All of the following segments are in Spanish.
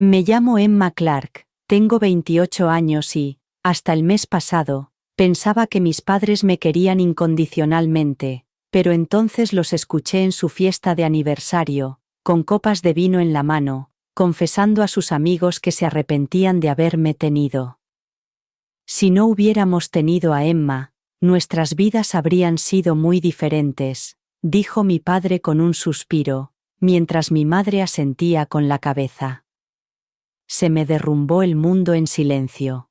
Me llamo Emma Clark, tengo 28 años y, hasta el mes pasado, pensaba que mis padres me querían incondicionalmente, pero entonces los escuché en su fiesta de aniversario, con copas de vino en la mano, confesando a sus amigos que se arrepentían de haberme tenido. Si no hubiéramos tenido a Emma, nuestras vidas habrían sido muy diferentes, dijo mi padre con un suspiro, mientras mi madre asentía con la cabeza. Se me derrumbó el mundo en silencio.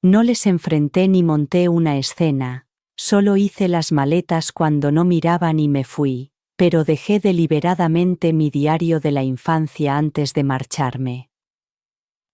No les enfrenté ni monté una escena, solo hice las maletas cuando no miraban y me fui, pero dejé deliberadamente mi diario de la infancia antes de marcharme.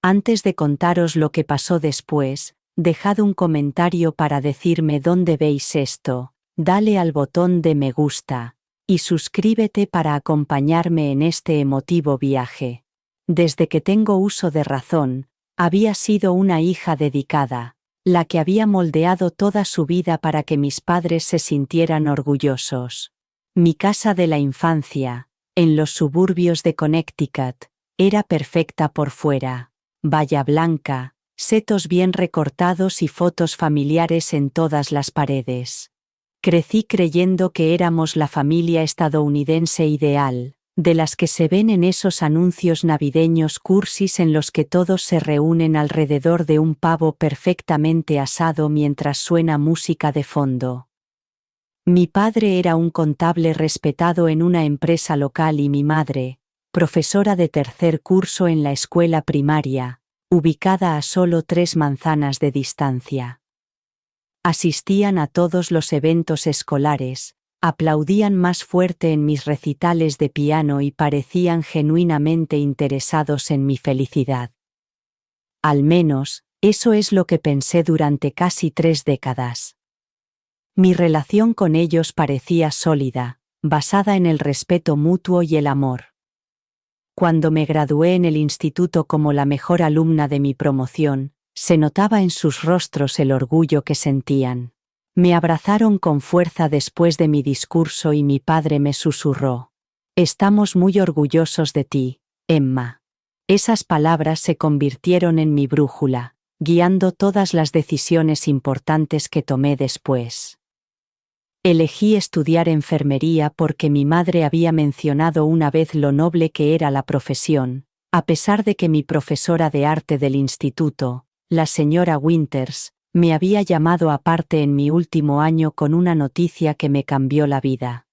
Antes de contaros lo que pasó después, dejad un comentario para decirme dónde veis esto, dale al botón de me gusta, y suscríbete para acompañarme en este emotivo viaje. Desde que tengo uso de razón, había sido una hija dedicada, la que había moldeado toda su vida para que mis padres se sintieran orgullosos. Mi casa de la infancia, en los suburbios de Connecticut, era perfecta por fuera, valla blanca, setos bien recortados y fotos familiares en todas las paredes. Crecí creyendo que éramos la familia estadounidense ideal, de las que se ven en esos anuncios navideños cursis en los que todos se reúnen alrededor de un pavo perfectamente asado mientras suena música de fondo. Mi padre era un contable respetado en una empresa local y mi madre, profesora de tercer curso en la escuela primaria, ubicada a solo 3 manzanas de distancia. Asistían a todos los eventos escolares, aplaudían más fuerte en mis recitales de piano y parecían genuinamente interesados en mi felicidad. Al menos, eso es lo que pensé durante casi 3 décadas. Mi relación con ellos parecía sólida, basada en el respeto mutuo y el amor. Cuando me gradué en el instituto como la mejor alumna de mi promoción, se notaba en sus rostros el orgullo que sentían. Me abrazaron con fuerza después de mi discurso y mi padre me susurró: «Estamos muy orgullosos de ti, Emma». Esas palabras se convirtieron en mi brújula, guiando todas las decisiones importantes que tomé después. Elegí estudiar enfermería porque mi madre había mencionado una vez lo noble que era la profesión, a pesar de que mi profesora de arte del instituto, la señora Winters, me había llamado aparte en mi último año con una noticia que me cambió la vida.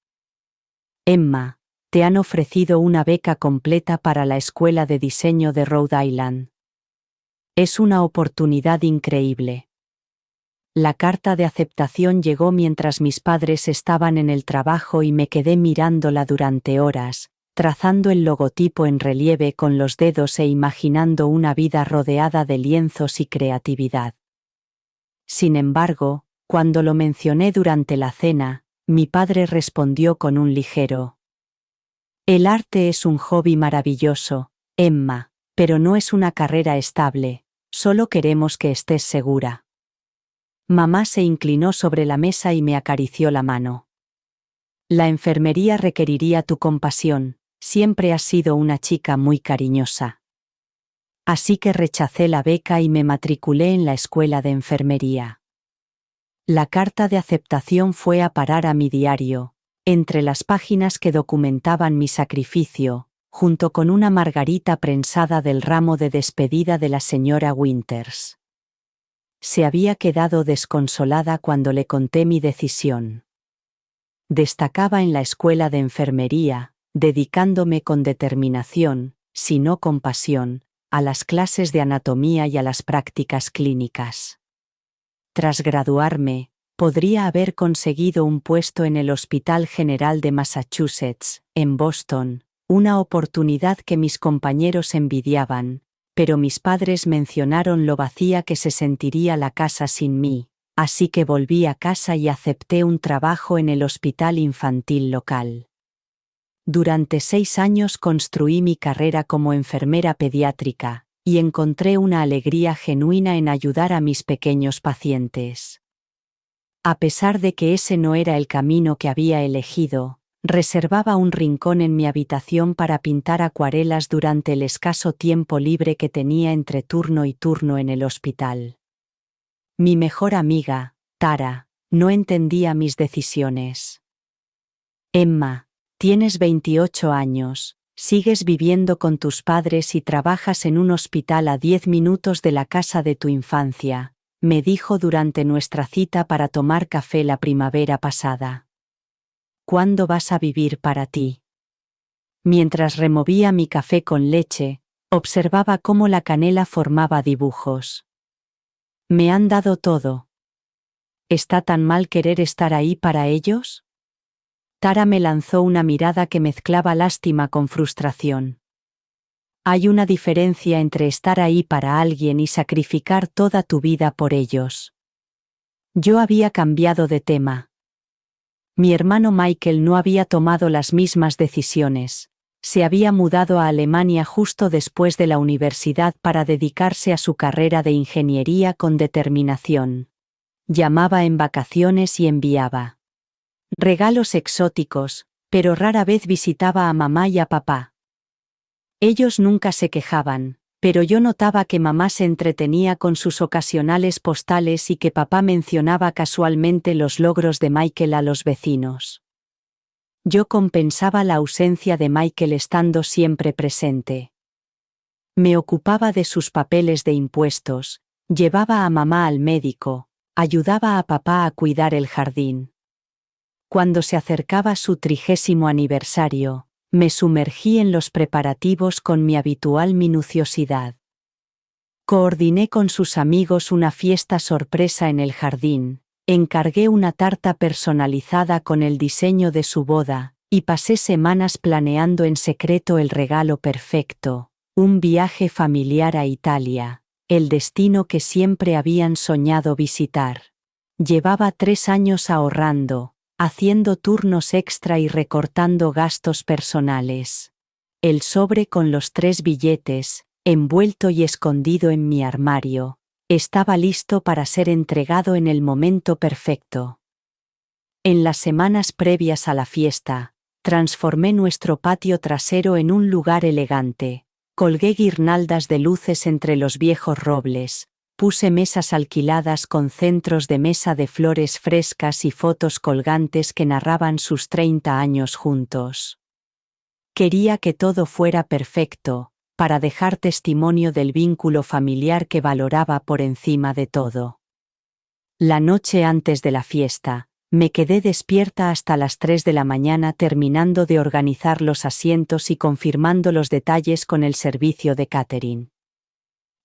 «Emma, te han ofrecido una beca completa para la Escuela de Diseño de Rhode Island. Es una oportunidad increíble». La carta de aceptación llegó mientras mis padres estaban en el trabajo y me quedé mirándola durante horas, trazando el logotipo en relieve con los dedos e imaginando una vida rodeada de lienzos y creatividad. Sin embargo, cuando lo mencioné durante la cena, mi padre respondió con un ligero: «El arte es un hobby maravilloso, Emma, pero no es una carrera estable, solo queremos que estés segura». Mamá se inclinó sobre la mesa y me acarició la mano. «La enfermería requeriría tu compasión, siempre has sido una chica muy cariñosa». Así que rechacé la beca y me matriculé en la escuela de enfermería. La carta de aceptación fue a parar a mi diario, entre las páginas que documentaban mi sacrificio, junto con una margarita prensada del ramo de despedida de la señora Winters. Se había quedado desconsolada cuando le conté mi decisión. Destacaba en la escuela de enfermería, dedicándome con determinación, si no con pasión, a las clases de anatomía y a las prácticas clínicas. Tras graduarme, podría haber conseguido un puesto en el Hospital General de Massachusetts, en Boston, una oportunidad que mis compañeros envidiaban, pero mis padres mencionaron lo vacía que se sentiría la casa sin mí, así que volví a casa y acepté un trabajo en el hospital infantil local. Durante 6 años construí mi carrera como enfermera pediátrica, y encontré una alegría genuina en ayudar a mis pequeños pacientes. A pesar de que ese no era el camino que había elegido, Reservaba un rincón en mi habitación para pintar acuarelas durante el escaso tiempo libre que tenía entre turno y turno en el hospital. Mi mejor amiga, Tara, no entendía mis decisiones. Emma, tienes 28 años, sigues viviendo con tus padres y trabajas en un hospital a 10 minutos de la casa de tu infancia, me dijo durante nuestra cita para tomar café la primavera pasada. ¿Cuándo vas a vivir para ti? Mientras removía mi café con leche, observaba cómo la canela formaba dibujos. Me han dado todo. ¿Está tan mal querer estar ahí para ellos? Tara me lanzó una mirada que mezclaba lástima con frustración. Hay una diferencia entre estar ahí para alguien y sacrificar toda tu vida por ellos. Yo había cambiado de tema. Mi hermano Michael no había tomado las mismas decisiones. Se había mudado a Alemania justo después de la universidad para dedicarse a su carrera de ingeniería con determinación. Llamaba en vacaciones y enviaba regalos exóticos, pero rara vez visitaba a mamá y a papá. Ellos nunca se quejaban, pero yo notaba que mamá se entretenía con sus ocasionales postales y que papá mencionaba casualmente los logros de Michael a los vecinos. Yo compensaba la ausencia de Michael estando siempre presente. Me ocupaba de sus papeles de impuestos, llevaba a mamá al médico, ayudaba a papá a cuidar el jardín. Cuando se acercaba su 30º aniversario, me sumergí en los preparativos con mi habitual minuciosidad. Coordiné con sus amigos una fiesta sorpresa en el jardín, encargué una tarta personalizada con el diseño de su boda, y pasé semanas planeando en secreto el regalo perfecto, un viaje familiar a Italia, el destino que siempre habían soñado visitar. Llevaba 3 años ahorrando, haciendo turnos extra y recortando gastos personales. El sobre con los 3 billetes, envuelto y escondido en mi armario, estaba listo para ser entregado en el momento perfecto. En las semanas previas a la fiesta, transformé nuestro patio trasero en un lugar elegante, colgué guirnaldas de luces entre los viejos robles, puse mesas alquiladas con centros de mesa de flores frescas y fotos colgantes que narraban sus 30 años juntos. Quería que todo fuera perfecto, para dejar testimonio del vínculo familiar que valoraba por encima de todo. La noche antes de la fiesta, me quedé despierta hasta las 3 de la mañana terminando de organizar los asientos y confirmando los detalles con el servicio de catering.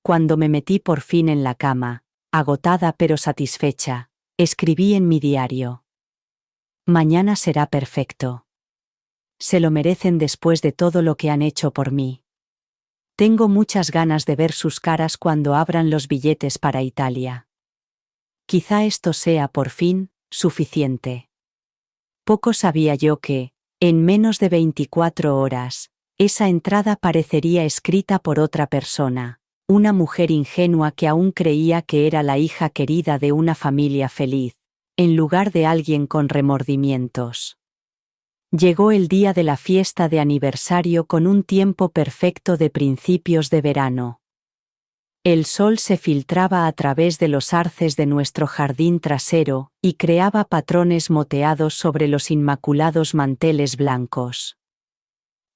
Cuando me metí por fin en la cama, agotada pero satisfecha, escribí en mi diario: mañana será perfecto. Se lo merecen después de todo lo que han hecho por mí. Tengo muchas ganas de ver sus caras cuando abran los billetes para Italia. Quizá esto sea, por fin, suficiente. Poco sabía yo que, en menos de 24 horas, esa entrada parecería escrita por otra persona. Una mujer ingenua que aún creía que era la hija querida de una familia feliz, en lugar de alguien con remordimientos. Llegó el día de la fiesta de aniversario con un tiempo perfecto de principios de verano. El sol se filtraba a través de los arces de nuestro jardín trasero y creaba patrones moteados sobre los inmaculados manteles blancos.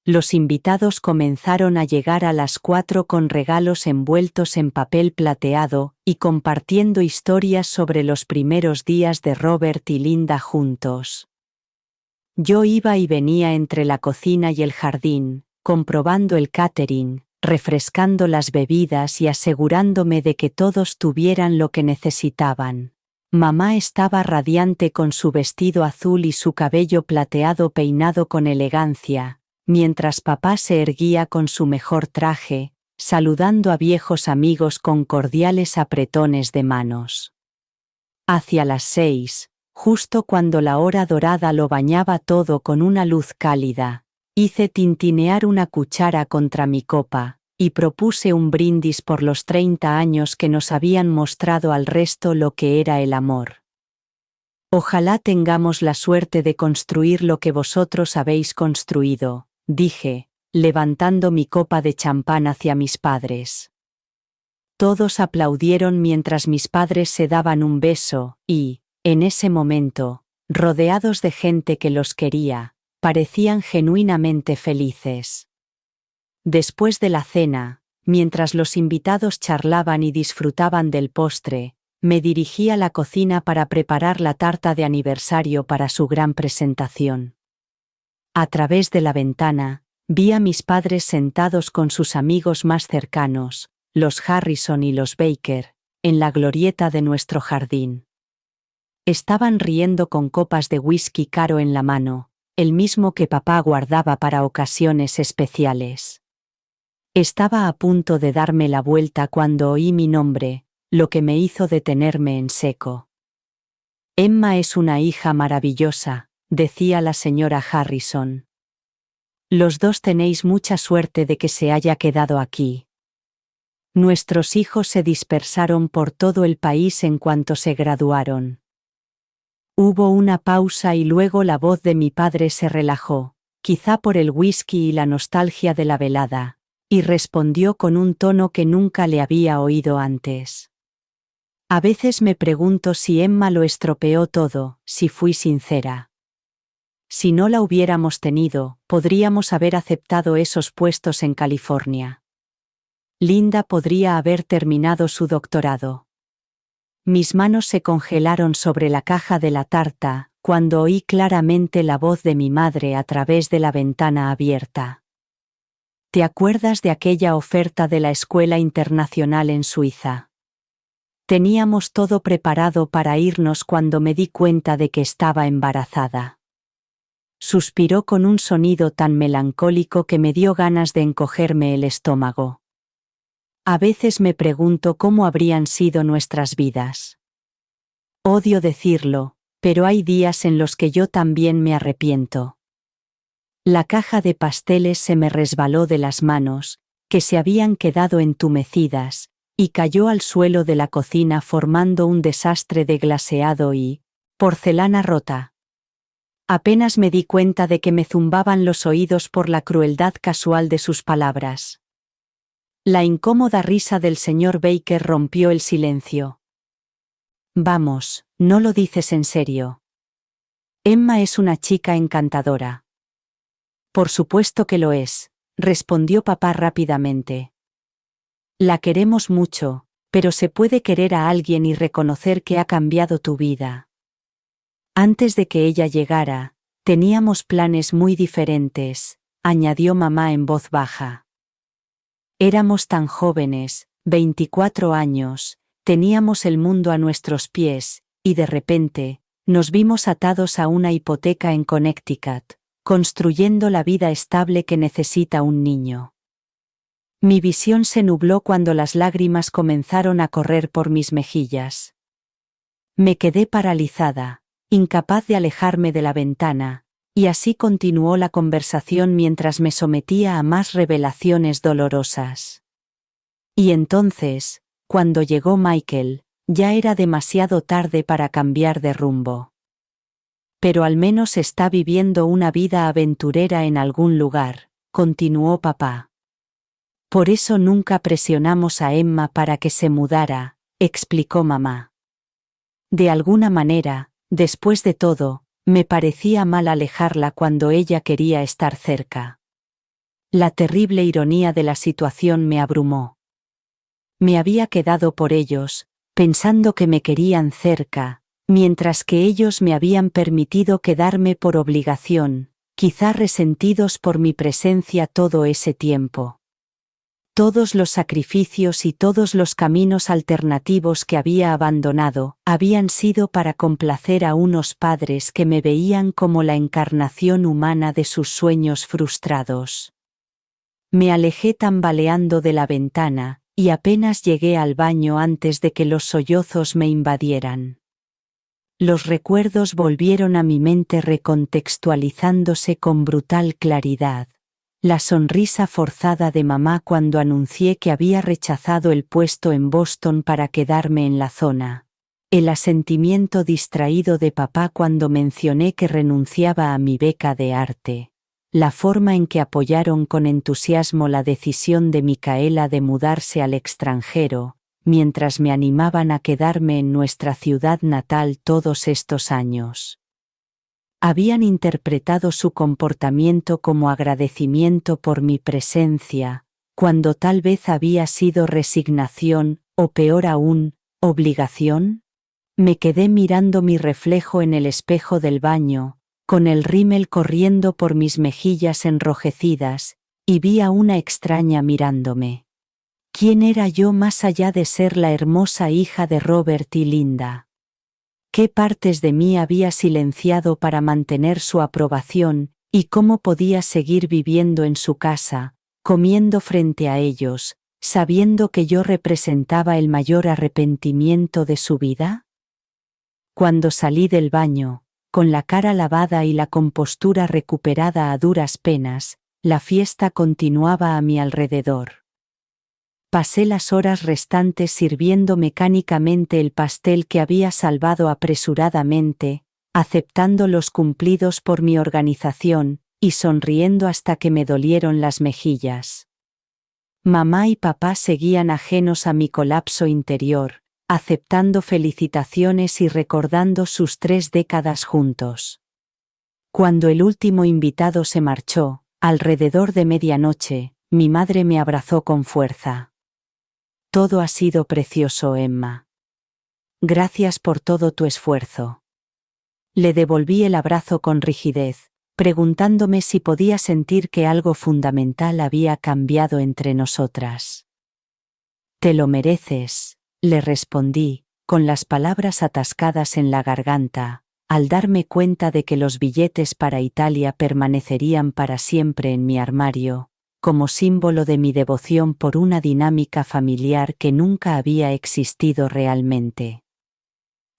Los invitados comenzaron a llegar a las 4 con regalos envueltos en papel plateado y compartiendo historias sobre los primeros días de Robert y Linda juntos. Yo iba y venía entre la cocina y el jardín, comprobando el catering, refrescando las bebidas y asegurándome de que todos tuvieran lo que necesitaban. Mamá estaba radiante con su vestido azul y su cabello plateado peinado con elegancia, mientras papá se erguía con su mejor traje, saludando a viejos amigos con cordiales apretones de manos. Hacia las 6, justo cuando la hora dorada lo bañaba todo con una luz cálida, hice tintinear una cuchara contra mi copa, y propuse un brindis por los 30 años que nos habían mostrado al resto lo que era el amor. Ojalá tengamos la suerte de construir lo que vosotros habéis construido, dije, levantando mi copa de champán hacia mis padres. Todos aplaudieron mientras mis padres se daban un beso, y, en ese momento, rodeados de gente que los quería, parecían genuinamente felices. Después de la cena, mientras los invitados charlaban y disfrutaban del postre, me dirigí a la cocina para preparar la tarta de aniversario para su gran presentación. A través de la ventana, vi a mis padres sentados con sus amigos más cercanos, los Harrison y los Baker, en la glorieta de nuestro jardín. Estaban riendo con copas de whisky caro en la mano, el mismo que papá guardaba para ocasiones especiales. Estaba a punto de darme la vuelta cuando oí mi nombre, lo que me hizo detenerme en seco. Emma es una hija maravillosa, decía la señora Harrison. Los dos tenéis mucha suerte de que se haya quedado aquí. Nuestros hijos se dispersaron por todo el país en cuanto se graduaron. Hubo una pausa y luego la voz de mi padre se relajó, quizá por el whisky y la nostalgia de la velada, y respondió con un tono que nunca le había oído antes. A veces me pregunto si Emma lo estropeó todo, si fui sincera. Si no la hubiéramos tenido, podríamos haber aceptado esos puestos en California. Linda podría haber terminado su doctorado. Mis manos se congelaron sobre la caja de la tarta, cuando oí claramente la voz de mi madre a través de la ventana abierta. ¿Te acuerdas de aquella oferta de la escuela internacional en Suiza? Teníamos todo preparado para irnos cuando me di cuenta de que estaba embarazada. Suspiró con un sonido tan melancólico que me dio ganas de encogerme el estómago. A veces me pregunto cómo habrían sido nuestras vidas. Odio decirlo, pero hay días en los que yo también me arrepiento. La caja de pasteles se me resbaló de las manos, que se habían quedado entumecidas, y cayó al suelo de la cocina formando un desastre de glaseado y porcelana rota. Apenas me di cuenta de que me zumbaban los oídos por la crueldad casual de sus palabras. La incómoda risa del señor Baker rompió el silencio. Vamos, no lo dices en serio. Emma es una chica encantadora. Por supuesto que lo es, respondió papá rápidamente. La queremos mucho, pero se puede querer a alguien y reconocer que ha cambiado tu vida. Antes de que ella llegara, teníamos planes muy diferentes, añadió mamá en voz baja. Éramos tan jóvenes, 24 años, teníamos el mundo a nuestros pies, y de repente, nos vimos atados a una hipoteca en Connecticut, construyendo la vida estable que necesita un niño. Mi visión se nubló cuando las lágrimas comenzaron a correr por mis mejillas. Me quedé paralizada, incapaz de alejarme de la ventana, y así continuó la conversación mientras me sometía a más revelaciones dolorosas. Y entonces, cuando llegó Michael, ya era demasiado tarde para cambiar de rumbo. Pero al menos está viviendo una vida aventurera en algún lugar, continuó papá. Por eso nunca presionamos a Emma para que se mudara, explicó mamá. De alguna manera, después de todo, me parecía mal alejarla cuando ella quería estar cerca. La terrible ironía de la situación me abrumó. Me había quedado por ellos, pensando que me querían cerca, mientras que ellos me habían permitido quedarme por obligación, quizá resentidos por mi presencia todo ese tiempo. Todos los sacrificios y todos los caminos alternativos que había abandonado habían sido para complacer a unos padres que me veían como la encarnación humana de sus sueños frustrados. Me alejé tambaleando de la ventana, y apenas llegué al baño antes de que los sollozos me invadieran. Los recuerdos volvieron a mi mente recontextualizándose con brutal claridad. La sonrisa forzada de mamá cuando anuncié que había rechazado el puesto en Boston para quedarme en la zona. el asentimiento distraído de papá cuando mencioné que renunciaba a mi beca de arte, la forma en que apoyaron con entusiasmo la decisión de Micaela de mudarse al extranjero, mientras me animaban a quedarme en nuestra ciudad natal todos estos años. Habían interpretado su comportamiento como agradecimiento por mi presencia, cuando tal vez había sido resignación, o peor aún, obligación. Me quedé mirando mi reflejo en el espejo del baño, con el rímel corriendo por mis mejillas enrojecidas, y vi a una extraña mirándome. ¿Quién era yo más allá de ser la hermosa hija de Robert y Linda? ¿Qué partes de mí había silenciado para mantener su aprobación, y cómo podía seguir viviendo en su casa, comiendo frente a ellos, sabiendo que yo representaba el mayor arrepentimiento de su vida? Cuando salí del baño, con la cara lavada y la compostura recuperada a duras penas, la fiesta continuaba a mi alrededor. Pasé las horas restantes sirviendo mecánicamente el pastel que había salvado apresuradamente, aceptando los cumplidos por mi organización, y sonriendo hasta que me dolieron las mejillas. Mamá y papá seguían ajenos a mi colapso interior, aceptando felicitaciones y recordando sus 3 décadas juntos. Cuando el último invitado se marchó, alrededor de medianoche, mi madre me abrazó con fuerza. Todo ha sido precioso, Emma. Gracias por todo tu esfuerzo. Le devolví el abrazo con rigidez, preguntándome si podía sentir que algo fundamental había cambiado entre nosotras. Te lo mereces, le respondí, con las palabras atascadas en la garganta, al darme cuenta de que los billetes para Italia permanecerían para siempre en mi armario, como símbolo de mi devoción por una dinámica familiar que nunca había existido realmente.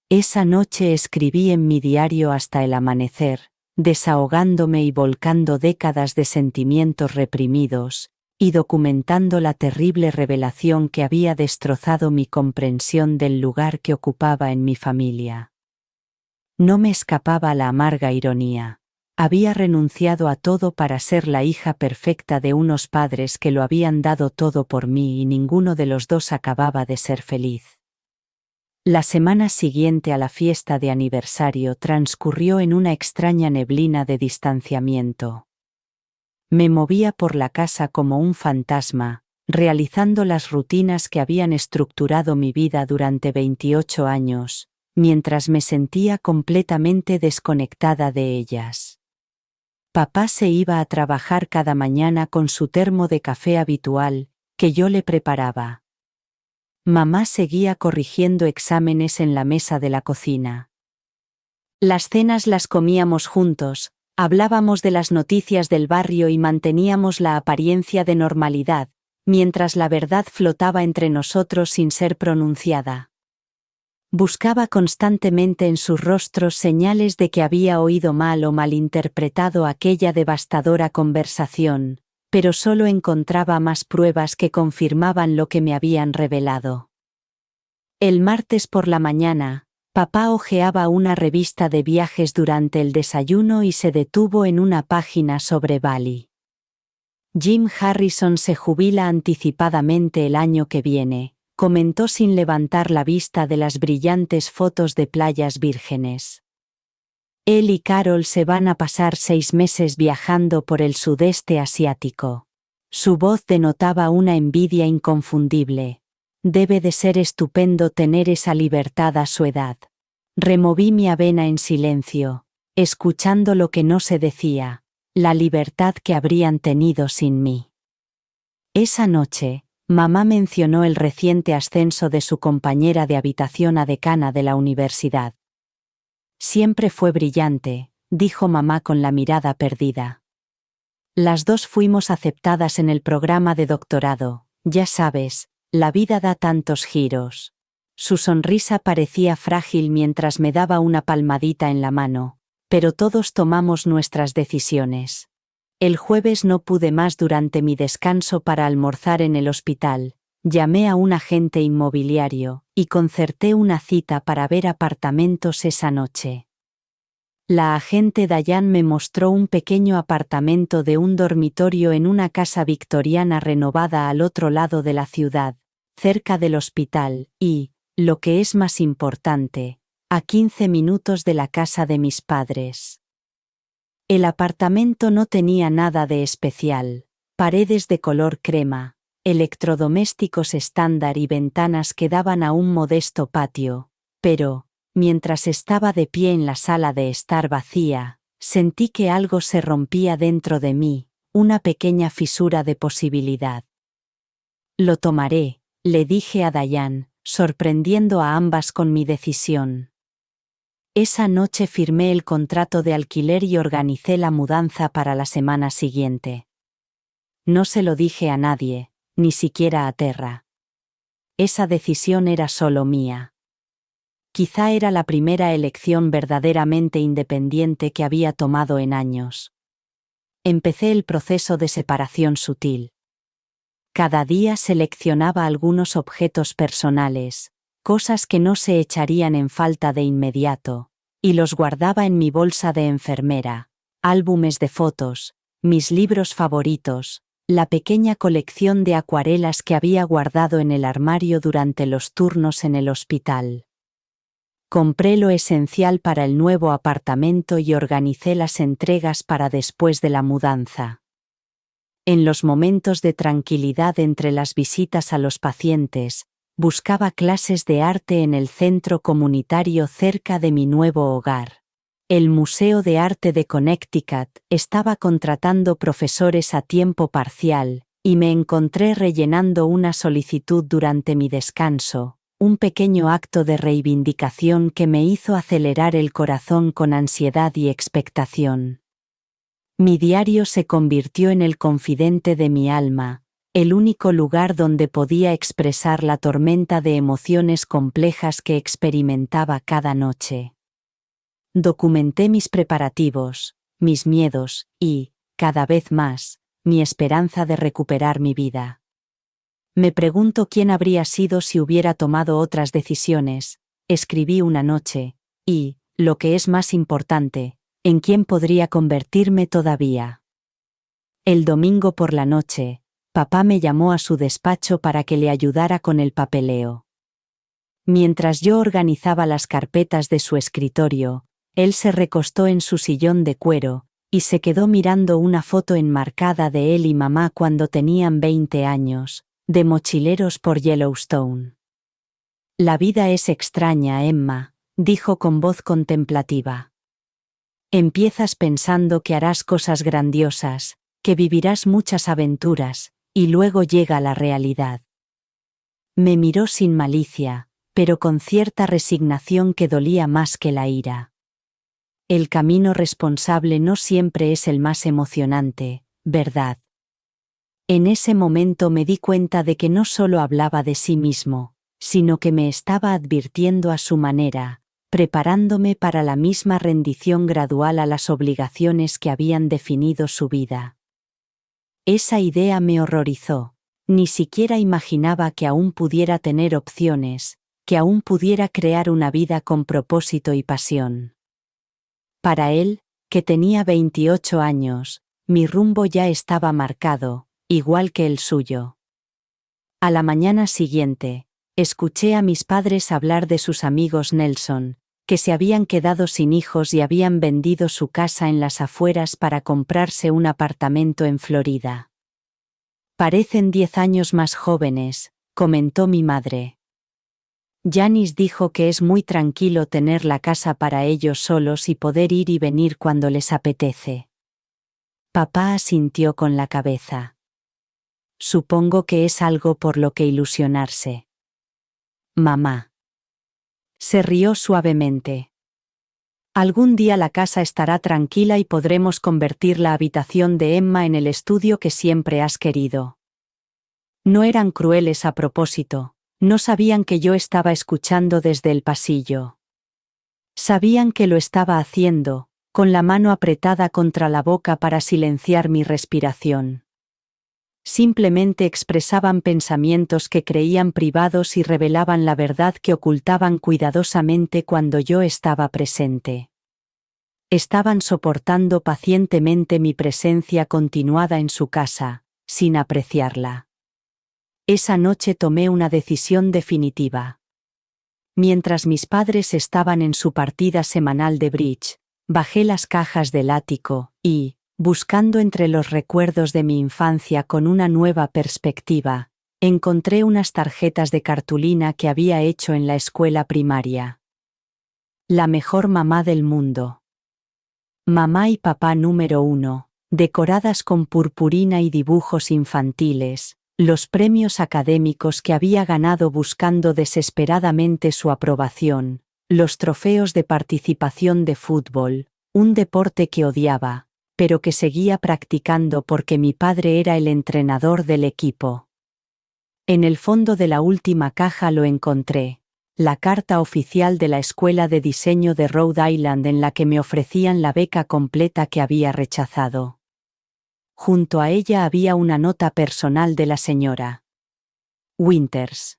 Esa noche escribí en mi diario hasta el amanecer, desahogándome y volcando décadas de sentimientos reprimidos, y documentando la terrible revelación que había destrozado mi comprensión del lugar que ocupaba en mi familia. No me escapaba la amarga ironía. Había renunciado a todo para ser la hija perfecta de unos padres que lo habían dado todo por mí y ninguno de los dos acababa de ser feliz. La semana siguiente a la fiesta de aniversario transcurrió en una extraña neblina de distanciamiento. Me movía por la casa como un fantasma, realizando las rutinas que habían estructurado mi vida durante 28 años, mientras me sentía completamente desconectada de ellas. Papá se iba a trabajar cada mañana con su termo de café habitual, que yo le preparaba. Mamá seguía corrigiendo exámenes en la mesa de la cocina. Las cenas las comíamos juntos, hablábamos de las noticias del barrio y manteníamos la apariencia de normalidad, mientras la verdad flotaba entre nosotros sin ser pronunciada. Buscaba constantemente en sus rostros señales de que había oído mal o malinterpretado aquella devastadora conversación, pero solo encontraba más pruebas que confirmaban lo que me habían revelado. El martes por la mañana, papá hojeaba una revista de viajes durante el desayuno y se detuvo en una página sobre Bali. Jim Harrison se jubila anticipadamente el año que viene, comentó sin levantar la vista de las brillantes fotos de playas vírgenes. Él y Carol se van a pasar 6 meses viajando por el sudeste asiático. Su voz denotaba una envidia inconfundible. Debe de ser estupendo tener esa libertad a su edad. Removí mi avena en silencio, escuchando lo que no se decía, la libertad que habrían tenido sin mí. Esa noche, mamá mencionó el reciente ascenso de su compañera de habitación a decana de la universidad. Siempre fue brillante, dijo mamá con la mirada perdida. Las dos fuimos aceptadas en el programa de doctorado, ya sabes, la vida da tantos giros. Su sonrisa parecía frágil mientras me daba una palmadita en la mano, pero todos tomamos nuestras decisiones. El jueves no pude más durante mi descanso para almorzar en el hospital, Llamé a un agente inmobiliario y concerté una cita para ver apartamentos esa noche. La agente Dayan me mostró un pequeño apartamento de un dormitorio en una casa victoriana renovada al otro lado de la ciudad, cerca del hospital y, lo que es más importante, a 15 minutos de la casa de mis padres. El apartamento no tenía nada de especial, paredes de color crema, electrodomésticos estándar y ventanas que daban a un modesto patio, pero, mientras estaba de pie en la sala de estar vacía, sentí que algo se rompía dentro de mí, una pequeña fisura de posibilidad. Lo tomaré, le dije a Dayan, sorprendiendo a ambas con mi decisión. Esa noche firmé el contrato de alquiler y organicé la mudanza para la semana siguiente. No se lo dije a nadie, ni siquiera a Terra. Esa decisión era solo mía. Quizá era la primera elección verdaderamente independiente que había tomado en años. Empecé el proceso de separación sutil. Cada día seleccionaba algunos objetos personales, cosas que no se echarían en falta de inmediato, y los guardaba en mi bolsa de enfermera, álbumes de fotos, mis libros favoritos, la pequeña colección de acuarelas que había guardado en el armario durante los turnos en el hospital. Compré lo esencial para el nuevo apartamento y organicé las entregas para después de la mudanza. En los momentos de tranquilidad entre las visitas a los pacientes, buscaba clases de arte en el centro comunitario cerca de mi nuevo hogar. El Museo de Arte de Connecticut estaba contratando profesores a tiempo parcial, y me encontré rellenando una solicitud durante mi descanso, un pequeño acto de reivindicación que me hizo acelerar el corazón con ansiedad y expectación. Mi diario se convirtió en el confidente de mi alma, el único lugar donde podía expresar la tormenta de emociones complejas que experimentaba cada noche. Documenté mis preparativos, mis miedos y, cada vez más, mi esperanza de recuperar mi vida. Me pregunto quién habría sido si hubiera tomado otras decisiones, escribí una noche, y, lo que es más importante, en quién podría convertirme todavía. El domingo por la noche, papá me llamó a su despacho para que le ayudara con el papeleo. Mientras yo organizaba las carpetas de su escritorio, él se recostó en su sillón de cuero, y se quedó mirando una foto enmarcada de él y mamá cuando tenían 20 años, de mochileros por Yellowstone. La vida es extraña, Emma, dijo con voz contemplativa. Empiezas pensando que harás cosas grandiosas, que vivirás muchas aventuras, y luego llega la realidad. Me miró sin malicia, pero con cierta resignación que dolía más que la ira. El camino responsable no siempre es el más emocionante, ¿verdad? En ese momento me di cuenta de que no solo hablaba de sí mismo, sino que me estaba advirtiendo a su manera, preparándome para la misma rendición gradual a las obligaciones que habían definido su vida. Esa idea me horrorizó. Ni siquiera imaginaba que aún pudiera tener opciones, que aún pudiera crear una vida con propósito y pasión. Para él, que tenía 28 años, mi rumbo ya estaba marcado, igual que el suyo. A la mañana siguiente, escuché a mis padres hablar de sus amigos Nelson, que se habían quedado sin hijos y habían vendido su casa en las afueras para comprarse un apartamento en Florida. Parecen 10 años más jóvenes, comentó mi madre. Janice dijo que es muy tranquilo tener la casa para ellos solos y poder ir y venir cuando les apetece. Papá asintió con la cabeza. Supongo que es algo por lo que ilusionarse. Mamá. Se rió suavemente. Algún día la casa estará tranquila y podremos convertir la habitación de Emma en el estudio que siempre has querido. No eran crueles a propósito, no sabían que yo estaba escuchando desde el pasillo. Sabían que lo estaba haciendo, con la mano apretada contra la boca para silenciar mi respiración. Simplemente expresaban pensamientos que creían privados y revelaban la verdad que ocultaban cuidadosamente cuando yo estaba presente. Estaban soportando pacientemente mi presencia continuada en su casa, sin apreciarla. Esa noche tomé una decisión definitiva. Mientras mis padres estaban en su partida semanal de bridge, bajé las cajas del ático y, buscando entre los recuerdos de mi infancia con una nueva perspectiva, encontré unas tarjetas de cartulina que había hecho en la escuela primaria. La mejor mamá del mundo. Mamá y papá número 1, decoradas con purpurina y dibujos infantiles, los premios académicos que había ganado buscando desesperadamente su aprobación, los trofeos de participación de fútbol, un deporte que odiaba, pero que seguía practicando porque mi padre era el entrenador del equipo. En el fondo de la última caja lo encontré, la carta oficial de la Escuela de Diseño de Rhode Island en la que me ofrecían la beca completa que había rechazado. Junto a ella había una nota personal de la señora Winters.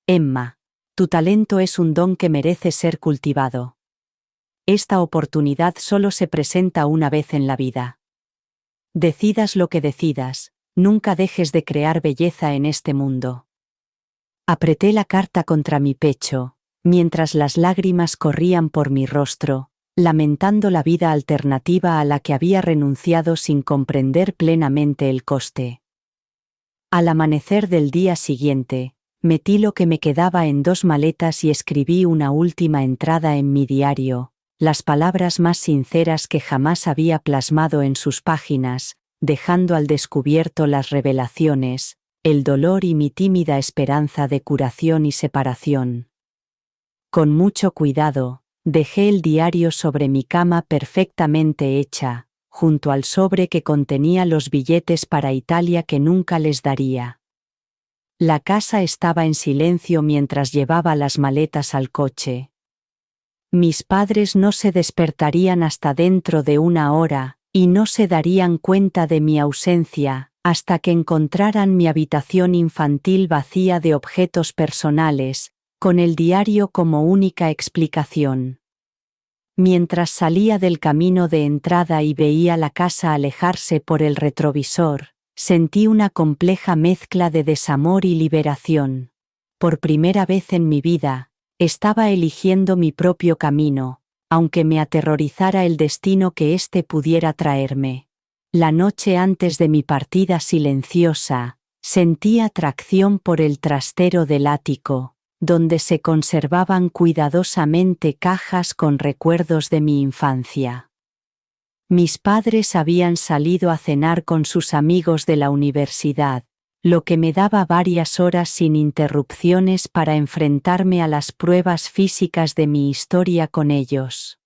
Emma, tu talento es un don que merece ser cultivado. Esta oportunidad solo se presenta una vez en la vida. Decidas lo que decidas, nunca dejes de crear belleza en este mundo. Apreté la carta contra mi pecho, mientras las lágrimas corrían por mi rostro, lamentando la vida alternativa a la que había renunciado sin comprender plenamente el coste. Al amanecer del día siguiente, metí lo que me quedaba en 2 maletas y escribí una última entrada en mi diario, las palabras más sinceras que jamás había plasmado en sus páginas, dejando al descubierto las revelaciones, el dolor y mi tímida esperanza de curación y separación. Con mucho cuidado, dejé el diario sobre mi cama perfectamente hecha, junto al sobre que contenía los billetes para Italia que nunca les daría. La casa estaba en silencio mientras llevaba las maletas al coche. Mis padres no se despertarían hasta dentro de 1 hora, y no se darían cuenta de mi ausencia, hasta que encontraran mi habitación infantil vacía de objetos personales, con el diario como única explicación. Mientras salía del camino de entrada y veía la casa alejarse por el retrovisor, sentí una compleja mezcla de desamor y liberación. Por primera vez en mi vida, estaba eligiendo mi propio camino, aunque me aterrorizara el destino que éste pudiera traerme. La noche antes de mi partida silenciosa, sentí atracción por el trastero del ático, donde se conservaban cuidadosamente cajas con recuerdos de mi infancia. Mis padres habían salido a cenar con sus amigos de la universidad, lo que me daba varias horas sin interrupciones para enfrentarme a las pruebas físicas de mi historia con ellos.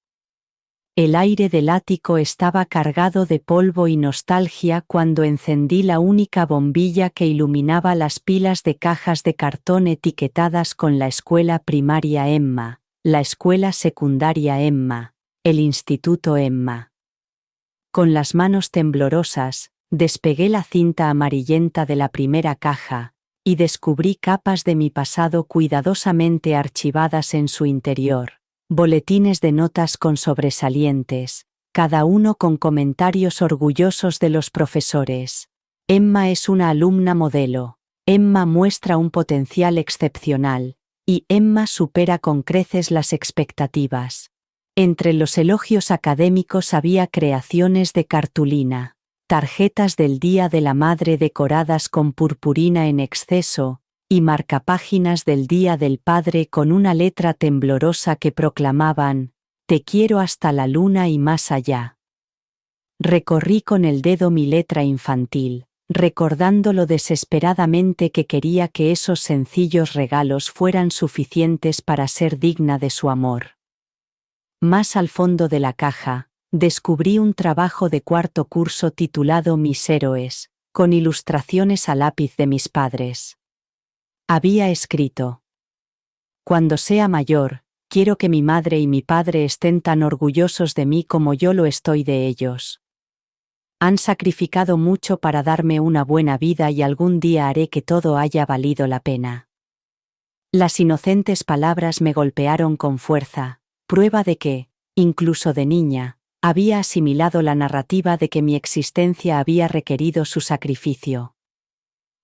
El aire del ático estaba cargado de polvo y nostalgia cuando encendí la única bombilla que iluminaba las pilas de cajas de cartón etiquetadas con la escuela primaria Emma, la escuela secundaria Emma, el instituto Emma. Con las manos temblorosas, despegué la cinta amarillenta de la primera caja, y descubrí capas de mi pasado cuidadosamente archivadas en su interior. Boletines de notas con sobresalientes, cada uno con comentarios orgullosos de los profesores. Emma es una alumna modelo, Emma muestra un potencial excepcional, y Emma supera con creces las expectativas. Entre los elogios académicos había creaciones de cartulina, tarjetas del Día de la Madre decoradas con purpurina en exceso, y marcapáginas del Día del Padre con una letra temblorosa que proclamaban: «Te quiero hasta la luna y más allá». Recorrí con el dedo mi letra infantil, recordando lo desesperadamente que quería que esos sencillos regalos fueran suficientes para ser digna de su amor. Más al fondo de la caja, descubrí un trabajo de 4º curso titulado Mis héroes, con ilustraciones a lápiz de mis padres. Había escrito: «Cuando sea mayor, quiero que mi madre y mi padre estén tan orgullosos de mí como yo lo estoy de ellos». Han sacrificado mucho para darme una buena vida y algún día haré que todo haya valido la pena. Las inocentes palabras me golpearon con fuerza, prueba de que, incluso de niña, había asimilado la narrativa de que mi existencia había requerido su sacrificio.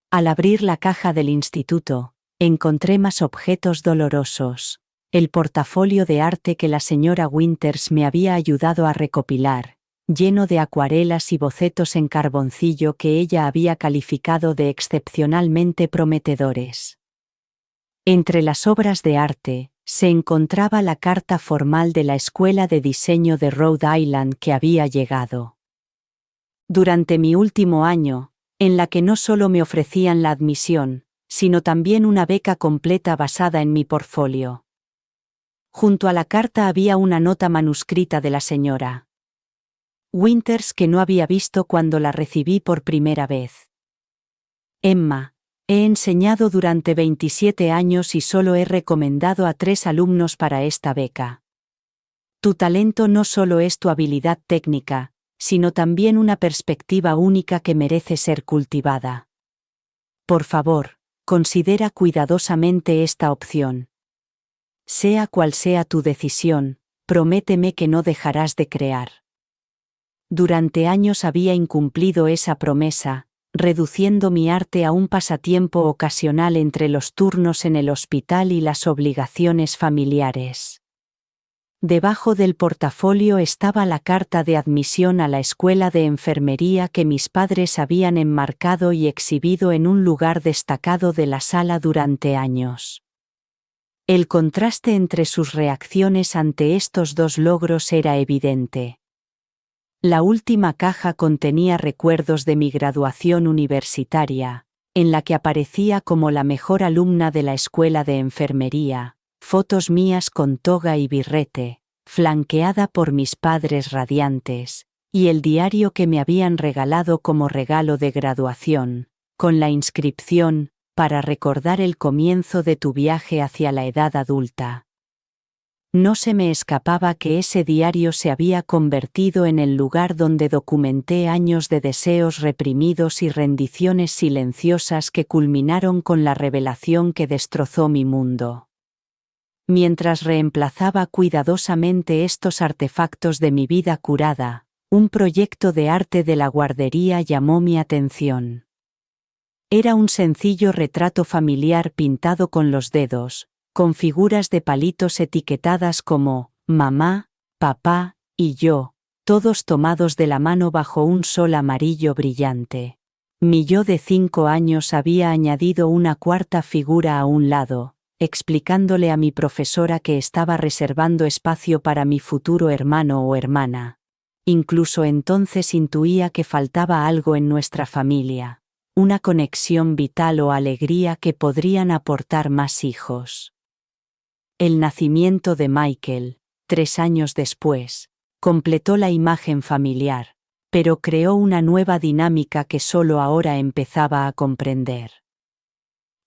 Al abrir la caja del instituto, encontré más objetos dolorosos. El portafolio de arte que la señora Winters me había ayudado a recopilar, lleno de acuarelas y bocetos en carboncillo que ella había calificado de excepcionalmente prometedores. Entre las obras de arte, se encontraba la carta formal de la Escuela de Diseño de Rhode Island que había llegado. Durante mi último año, en la que no solo me ofrecían la admisión, sino también una beca completa basada en mi portfolio. Junto a la carta había una nota manuscrita de la señora Winters que no había visto cuando la recibí por primera vez. Emma, he enseñado durante 27 años y solo he recomendado a 3 alumnos para esta beca. Tu talento no solo es tu habilidad técnica, sino también una perspectiva única que merece ser cultivada. Por favor, considera cuidadosamente esta opción. Sea cual sea tu decisión, prométeme que no dejarás de crear. Durante años había incumplido esa promesa, reduciendo mi arte a un pasatiempo ocasional entre los turnos en el hospital y las obligaciones familiares. Debajo del portafolio estaba la carta de admisión a la escuela de enfermería que mis padres habían enmarcado y exhibido en un lugar destacado de la sala durante años. El contraste entre sus reacciones ante estos dos logros era evidente. La última caja contenía recuerdos de mi graduación universitaria, en la que aparecía como la mejor alumna de la escuela de enfermería, fotos mías con toga y birrete, flanqueada por mis padres radiantes, y el diario que me habían regalado como regalo de graduación, con la inscripción, para recordar el comienzo de tu viaje hacia la edad adulta. No se me escapaba que ese diario se había convertido en el lugar donde documenté años de deseos reprimidos y rendiciones silenciosas que culminaron con la revelación que destrozó mi mundo. Mientras reemplazaba cuidadosamente estos artefactos de mi vida curada, un proyecto de arte de la guardería llamó mi atención. Era un sencillo retrato familiar pintado con los dedos, con figuras de palitos etiquetadas como mamá, papá y yo, todos tomados de la mano bajo un sol amarillo brillante. Mi yo de 5 años había añadido una cuarta figura a un lado, explicándole a mi profesora que estaba reservando espacio para mi futuro hermano o hermana. Incluso entonces intuía que faltaba algo en nuestra familia, una conexión vital o alegría que podrían aportar más hijos. El nacimiento de Michael, 3 años después, completó la imagen familiar, pero creó una nueva dinámica que solo ahora empezaba a comprender.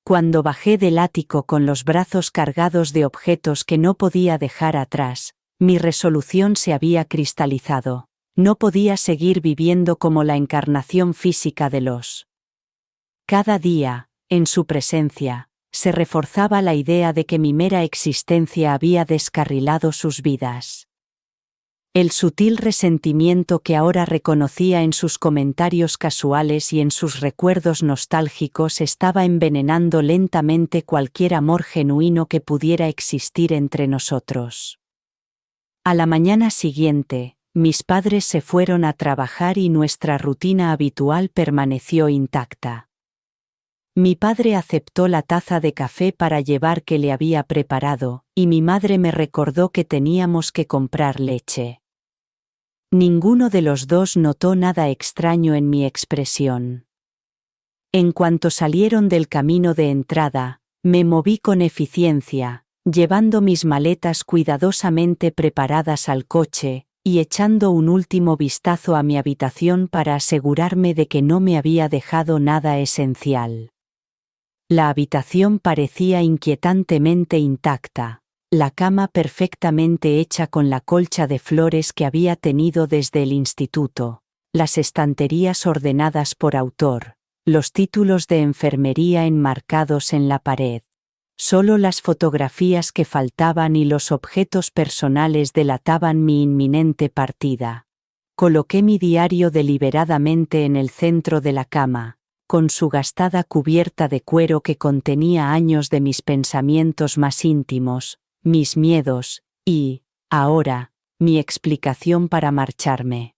Cuando bajé del ático con los brazos cargados de objetos que no podía dejar atrás, mi resolución se había cristalizado. No podía seguir viviendo como la encarnación física de los. Cada día, en su presencia, se reforzaba la idea de que mi mera existencia había descarrilado sus vidas. El sutil resentimiento que ahora reconocía en sus comentarios casuales y en sus recuerdos nostálgicos estaba envenenando lentamente cualquier amor genuino que pudiera existir entre nosotros. A la mañana siguiente, mis padres se fueron a trabajar y nuestra rutina habitual permaneció intacta. Mi padre aceptó la taza de café para llevar que le había preparado, y mi madre me recordó que teníamos que comprar leche. Ninguno de los dos notó nada extraño en mi expresión. En cuanto salieron del camino de entrada, me moví con eficiencia, llevando mis maletas cuidadosamente preparadas al coche, y echando un último vistazo a mi habitación para asegurarme de que no me había dejado nada esencial. La habitación parecía inquietantemente intacta, la cama perfectamente hecha con la colcha de flores que había tenido desde el instituto, las estanterías ordenadas por autor, los títulos de enfermería enmarcados en la pared. Solo las fotografías que faltaban y los objetos personales delataban mi inminente partida. Coloqué mi diario deliberadamente en el centro de la cama, con su gastada cubierta de cuero que contenía años de mis pensamientos más íntimos, mis miedos, y, ahora, mi explicación para marcharme.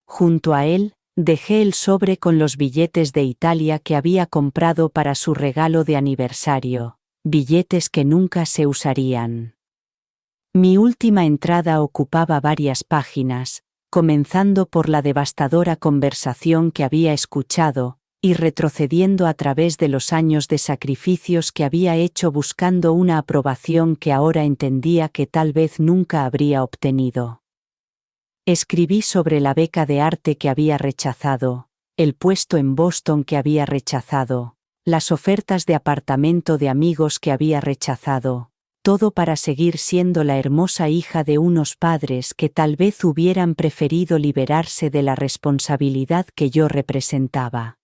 Junto a él, dejé el sobre con los billetes de Italia que había comprado para su regalo de aniversario, billetes que nunca se usarían. Mi última entrada ocupaba varias páginas, comenzando por la devastadora conversación que había escuchado, y retrocediendo a través de los años de sacrificios que había hecho buscando una aprobación que ahora entendía que tal vez nunca habría obtenido. Escribí sobre la beca de arte que había rechazado, el puesto en Boston que había rechazado, las ofertas de apartamento de amigos que había rechazado, todo para seguir siendo la hermosa hija de unos padres que tal vez hubieran preferido liberarse de la responsabilidad que yo representaba.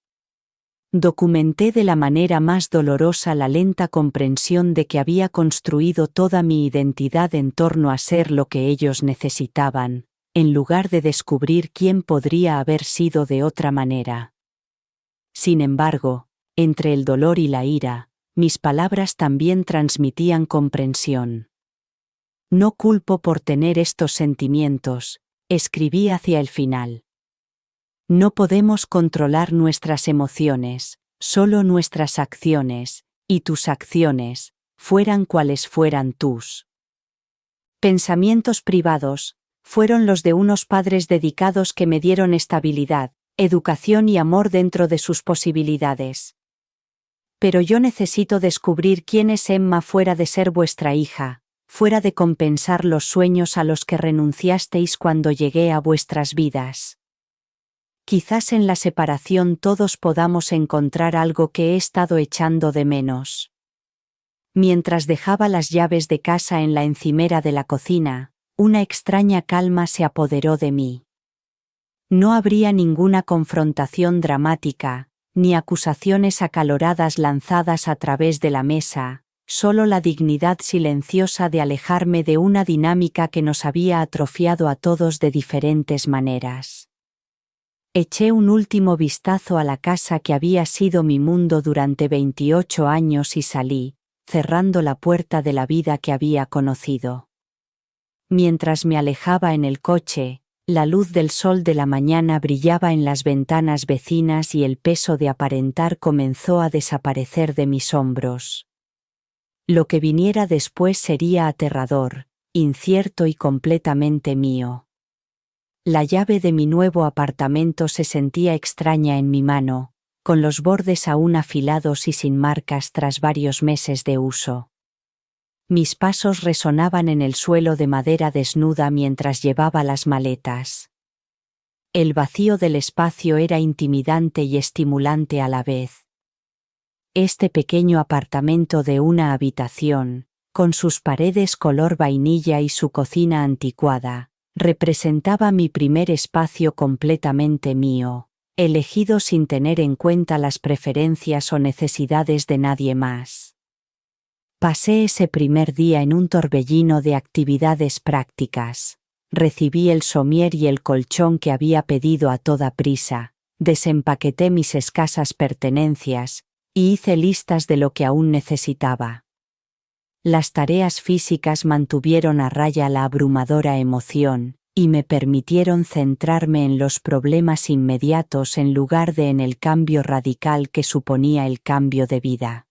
Documenté de la manera más dolorosa la lenta comprensión de que había construido toda mi identidad en torno a ser lo que ellos necesitaban, en lugar de descubrir quién podría haber sido de otra manera. Sin embargo, entre el dolor y la ira, mis palabras también transmitían comprensión. No culpo por tener estos sentimientos, escribí hacia el final. No podemos controlar nuestras emociones, solo nuestras acciones, y tus acciones, fueran cuales fueran tus pensamientos privados, fueron los de unos padres dedicados que me dieron estabilidad, educación y amor dentro de sus posibilidades. Pero yo necesito descubrir quién es Emma fuera de ser vuestra hija, fuera de compensar los sueños a los que renunciasteis cuando llegué a vuestras vidas. Quizás en la separación todos podamos encontrar algo que he estado echando de menos. Mientras dejaba las llaves de casa en la encimera de la cocina, una extraña calma se apoderó de mí. No habría ninguna confrontación dramática, ni acusaciones acaloradas lanzadas a través de la mesa, solo la dignidad silenciosa de alejarme de una dinámica que nos había atrofiado a todos de diferentes maneras. Eché un último vistazo a la casa que había sido mi mundo durante 28 años y salí, cerrando la puerta de la vida que había conocido. Mientras me alejaba en el coche, la luz del sol de la mañana brillaba en las ventanas vecinas y el peso de aparentar comenzó a desaparecer de mis hombros. Lo que viniera después sería aterrador, incierto y completamente mío. La llave de mi nuevo apartamento se sentía extraña en mi mano, con los bordes aún afilados y sin marcas tras varios meses de uso. Mis pasos resonaban en el suelo de madera desnuda mientras llevaba las maletas. El vacío del espacio era intimidante y estimulante a la vez. Este pequeño apartamento de una habitación, con sus paredes color vainilla y su cocina anticuada, representaba mi primer espacio completamente mío, elegido sin tener en cuenta las preferencias o necesidades de nadie más. Pasé ese primer día en un torbellino de actividades prácticas. Recibí el somier y el colchón que había pedido a toda prisa, desempaqueté mis escasas pertenencias, y hice listas de lo que aún necesitaba. Las tareas físicas mantuvieron a raya la abrumadora emoción, y me permitieron centrarme en los problemas inmediatos en lugar de en el cambio radical que suponía el cambio de vida.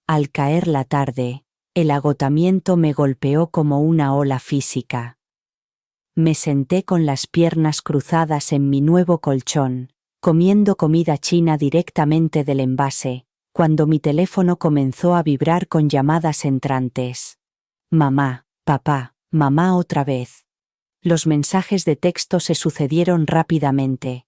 Al caer la tarde, el agotamiento me golpeó como una ola física. Me senté con las piernas cruzadas en mi nuevo colchón, comiendo comida china directamente del envase, cuando mi teléfono comenzó a vibrar con llamadas entrantes. Mamá, papá, mamá otra vez. Los mensajes de texto se sucedieron rápidamente.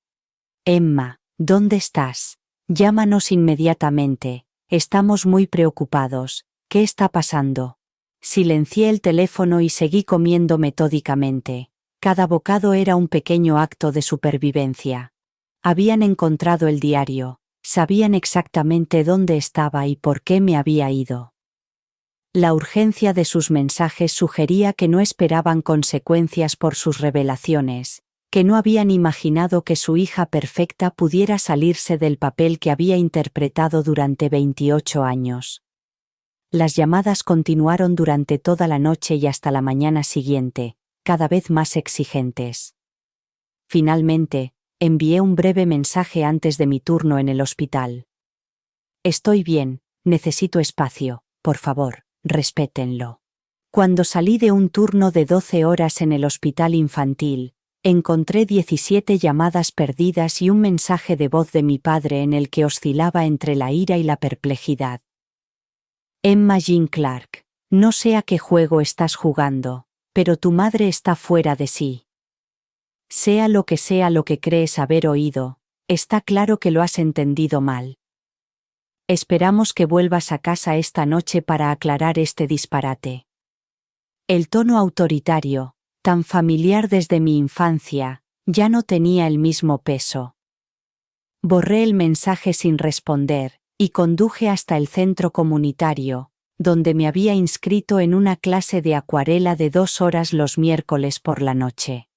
Emma, ¿dónde estás? Llámanos inmediatamente. Estamos muy preocupados. ¿Qué está pasando? Silencié el teléfono y seguí comiendo metódicamente. Cada bocado era un pequeño acto de supervivencia. Habían encontrado el diario, sabían exactamente dónde estaba y por qué me había ido. La urgencia de sus mensajes sugería que no esperaban consecuencias por sus revelaciones, que no habían imaginado que su hija perfecta pudiera salirse del papel que había interpretado durante 28 años. Las llamadas continuaron durante toda la noche y hasta la mañana siguiente, cada vez más exigentes. Finalmente, envié un breve mensaje antes de mi turno en el hospital. Estoy bien, necesito espacio, por favor, respétenlo. Cuando salí de un turno de 12 horas en el hospital infantil, encontré 17 llamadas perdidas y un mensaje de voz de mi padre en el que oscilaba entre la ira y la perplejidad. Emma Jean Clark, no sé a qué juego estás jugando, pero tu madre está fuera de sí. Sea lo que crees haber oído, está claro que lo has entendido mal. Esperamos que vuelvas a casa esta noche para aclarar este disparate. El tono autoritario, tan familiar desde mi infancia, ya no tenía el mismo peso. Borré el mensaje sin responder, y conduje hasta el centro comunitario, donde me había inscrito en una clase de acuarela de 2 horas los miércoles por la noche.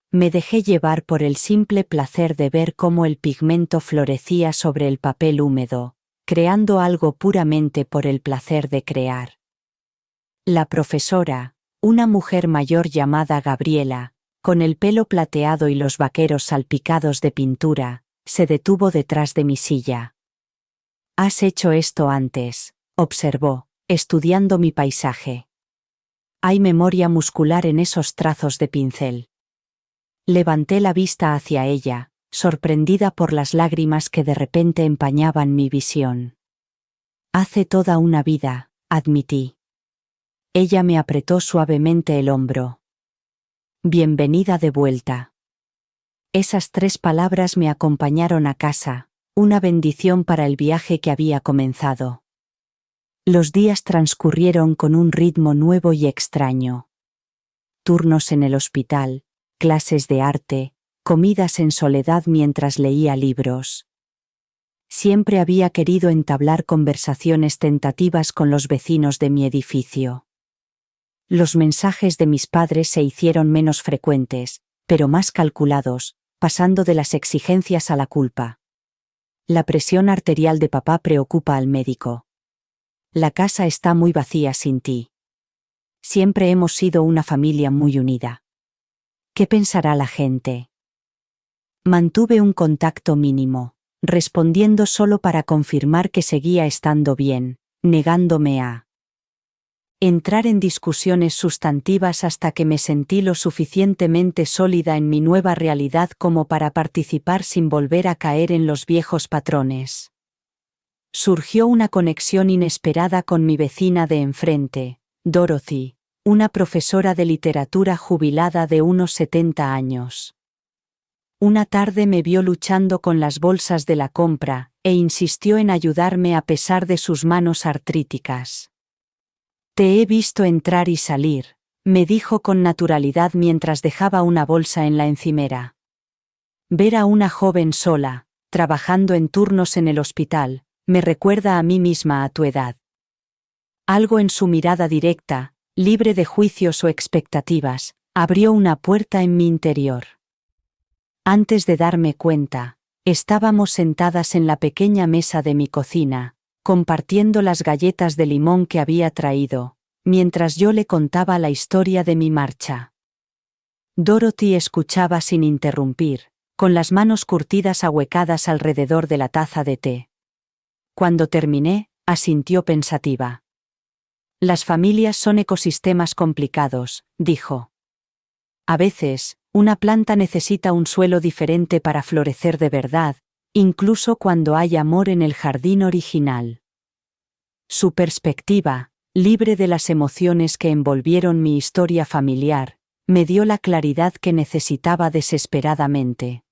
Me dejé llevar por el simple placer de ver cómo el pigmento florecía sobre el papel húmedo, creando algo puramente por el placer de crear. La profesora, una mujer mayor llamada Gabriela, con el pelo plateado y los vaqueros salpicados de pintura, se detuvo detrás de mi silla. «Has hecho esto antes», observó, estudiando mi paisaje. Hay memoria muscular en esos trazos de pincel. Levanté la vista hacia ella, sorprendida por las lágrimas que de repente empañaban mi visión. Hace toda una vida, admití. Ella me apretó suavemente el hombro. Bienvenida de vuelta. Esas 3 palabras me acompañaron a casa, una bendición para el viaje que había comenzado. Los días transcurrieron con un ritmo nuevo y extraño. Turnos en el hospital, clases de arte, comidas en soledad mientras leía libros. Siempre había querido entablar conversaciones tentativas con los vecinos de mi edificio. Los mensajes de mis padres se hicieron menos frecuentes, pero más calculados, pasando de las exigencias a la culpa. La presión arterial de papá preocupa al médico. La casa está muy vacía sin ti. Siempre hemos sido una familia muy unida. ¿Qué pensará la gente? Mantuve un contacto mínimo, respondiendo solo para confirmar que seguía estando bien, negándome a entrar en discusiones sustantivas hasta que me sentí lo suficientemente sólida en mi nueva realidad como para participar sin volver a caer en los viejos patrones. Surgió una conexión inesperada con mi vecina de enfrente, Dorothy, una profesora de literatura jubilada de unos 70 años. Una tarde me vio luchando con las bolsas de la compra, e insistió en ayudarme a pesar de sus manos artríticas. «Te he visto entrar y salir», me dijo con naturalidad mientras dejaba una bolsa en la encimera. Ver a una joven sola, trabajando en turnos en el hospital, me recuerda a mí misma a tu edad. Algo en su mirada directa, libre de juicios o expectativas, abrió una puerta en mi interior. Antes de darme cuenta, estábamos sentadas en la pequeña mesa de mi cocina, compartiendo las galletas de limón que había traído, mientras yo le contaba la historia de mi marcha. Dorothy escuchaba sin interrumpir, con las manos curtidas ahuecadas alrededor de la taza de té. Cuando terminé, asintió pensativa. «Las familias son ecosistemas complicados», dijo. «A veces, una planta necesita un suelo diferente para florecer de verdad, incluso cuando hay amor en el jardín original». Su perspectiva, libre de las emociones que envolvieron mi historia familiar, me dio la claridad que necesitaba desesperadamente.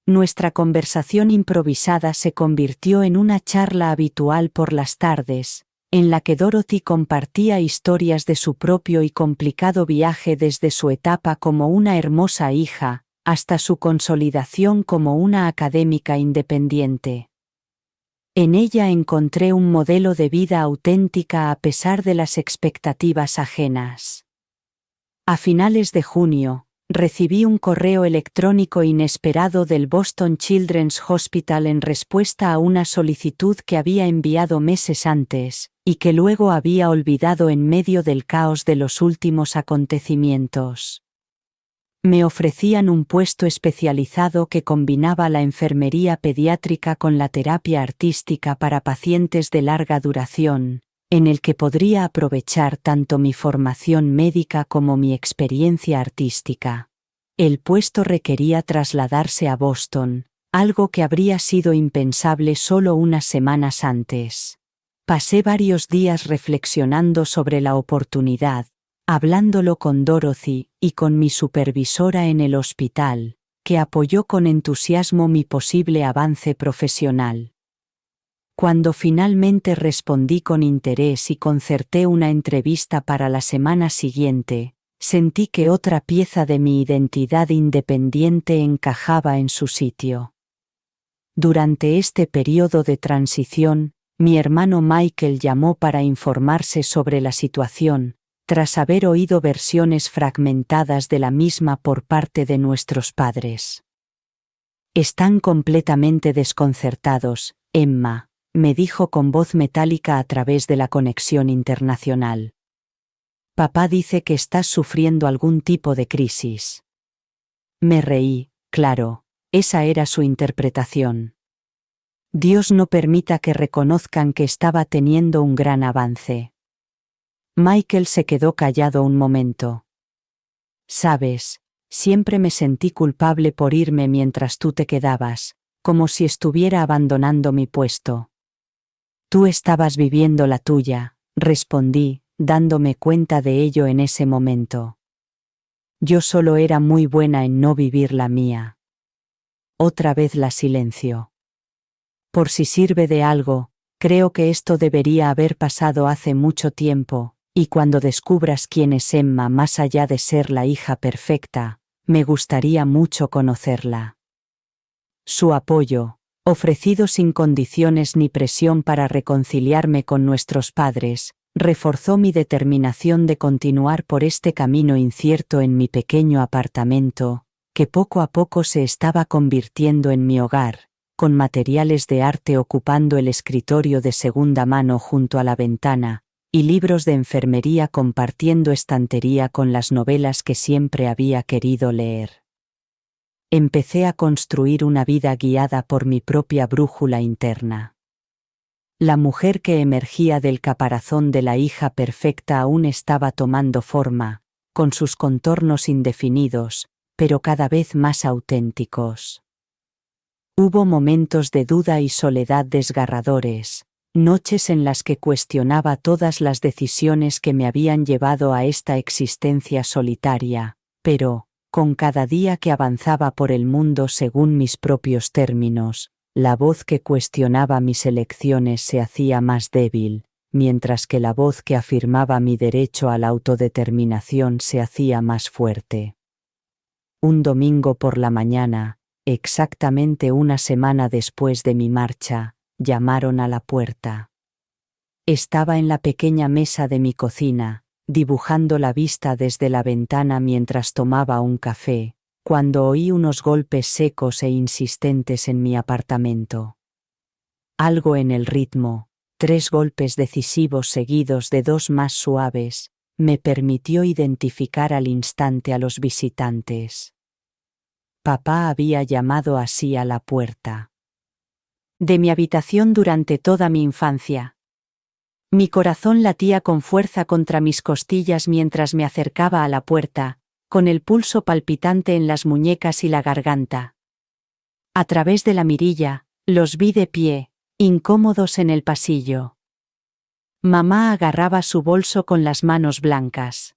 Nuestra conversación improvisada se convirtió en una charla habitual por las tardes, en la que Dorothy compartía historias de su propio y complicado viaje desde su etapa como una hermosa hija, hasta su consolidación como una académica independiente. En ella encontré un modelo de vida auténtica a pesar de las expectativas ajenas. A finales de junio, recibí un correo electrónico inesperado del Boston Children's Hospital en respuesta a una solicitud que había enviado meses antes, y que luego había olvidado en medio del caos de los últimos acontecimientos. Me ofrecían un puesto especializado que combinaba la enfermería pediátrica con la terapia artística para pacientes de larga duración, en el que podría aprovechar tanto mi formación médica como mi experiencia artística. El puesto requería trasladarse a Boston, algo que habría sido impensable solo unas semanas antes. Pasé varios días reflexionando sobre la oportunidad, hablándolo con Dorothy y con mi supervisora en el hospital, que apoyó con entusiasmo mi posible avance profesional. Cuando finalmente respondí con interés y concerté una entrevista para la semana siguiente, sentí que otra pieza de mi identidad independiente encajaba en su sitio. Durante este periodo de transición, mi hermano Michael llamó para informarse sobre la situación, tras haber oído versiones fragmentadas de la misma por parte de nuestros padres. «Están completamente desconcertados, Emma», me dijo con voz metálica a través de la conexión internacional. «Papá dice que estás sufriendo algún tipo de crisis». Me reí, claro, esa era su interpretación. Dios no permita que reconozcan que estaba teniendo un gran avance. Michael se quedó callado un momento. «Sabes, siempre me sentí culpable por irme mientras tú te quedabas, como si estuviera abandonando mi puesto». «Tú estabas viviendo la tuya», respondí, dándome cuenta de ello en ese momento. Yo solo era muy buena en no vivir la mía. Otra vez la silencio. Por si sirve de algo, creo que esto debería haber pasado hace mucho tiempo, y cuando descubras quién es Emma más allá de ser la hija perfecta, me gustaría mucho conocerla. Su apoyo, ofrecido sin condiciones ni presión para reconciliarme con nuestros padres, reforzó mi determinación de continuar por este camino incierto en mi pequeño apartamento, que poco a poco se estaba convirtiendo en mi hogar, con materiales de arte ocupando el escritorio de segunda mano junto a la ventana, y libros de enfermería compartiendo estantería con las novelas que siempre había querido leer. Empecé a construir una vida guiada por mi propia brújula interna. La mujer que emergía del caparazón de la hija perfecta aún estaba tomando forma, con sus contornos indefinidos, pero cada vez más auténticos. Hubo momentos de duda y soledad desgarradores, noches en las que cuestionaba todas las decisiones que me habían llevado a esta existencia solitaria, pero, con cada día que avanzaba por el mundo según mis propios términos, la voz que cuestionaba mis elecciones se hacía más débil, mientras que la voz que afirmaba mi derecho a la autodeterminación se hacía más fuerte. Un domingo por la mañana, exactamente una semana después de mi marcha, llamaron a la puerta. Estaba en la pequeña mesa de mi cocina, dibujando la vista desde la ventana mientras tomaba un café, cuando oí unos golpes secos e insistentes en mi apartamento. Algo en el ritmo, 3 golpes decisivos seguidos de 2 más suaves, me permitió identificar al instante a los visitantes. Papá había llamado así a la puerta de mi habitación durante toda mi infancia. Mi corazón latía con fuerza contra mis costillas mientras me acercaba a la puerta, con el pulso palpitante en las muñecas y la garganta. A través de la mirilla, los vi de pie, incómodos en el pasillo. Mamá agarraba su bolso con las manos blancas.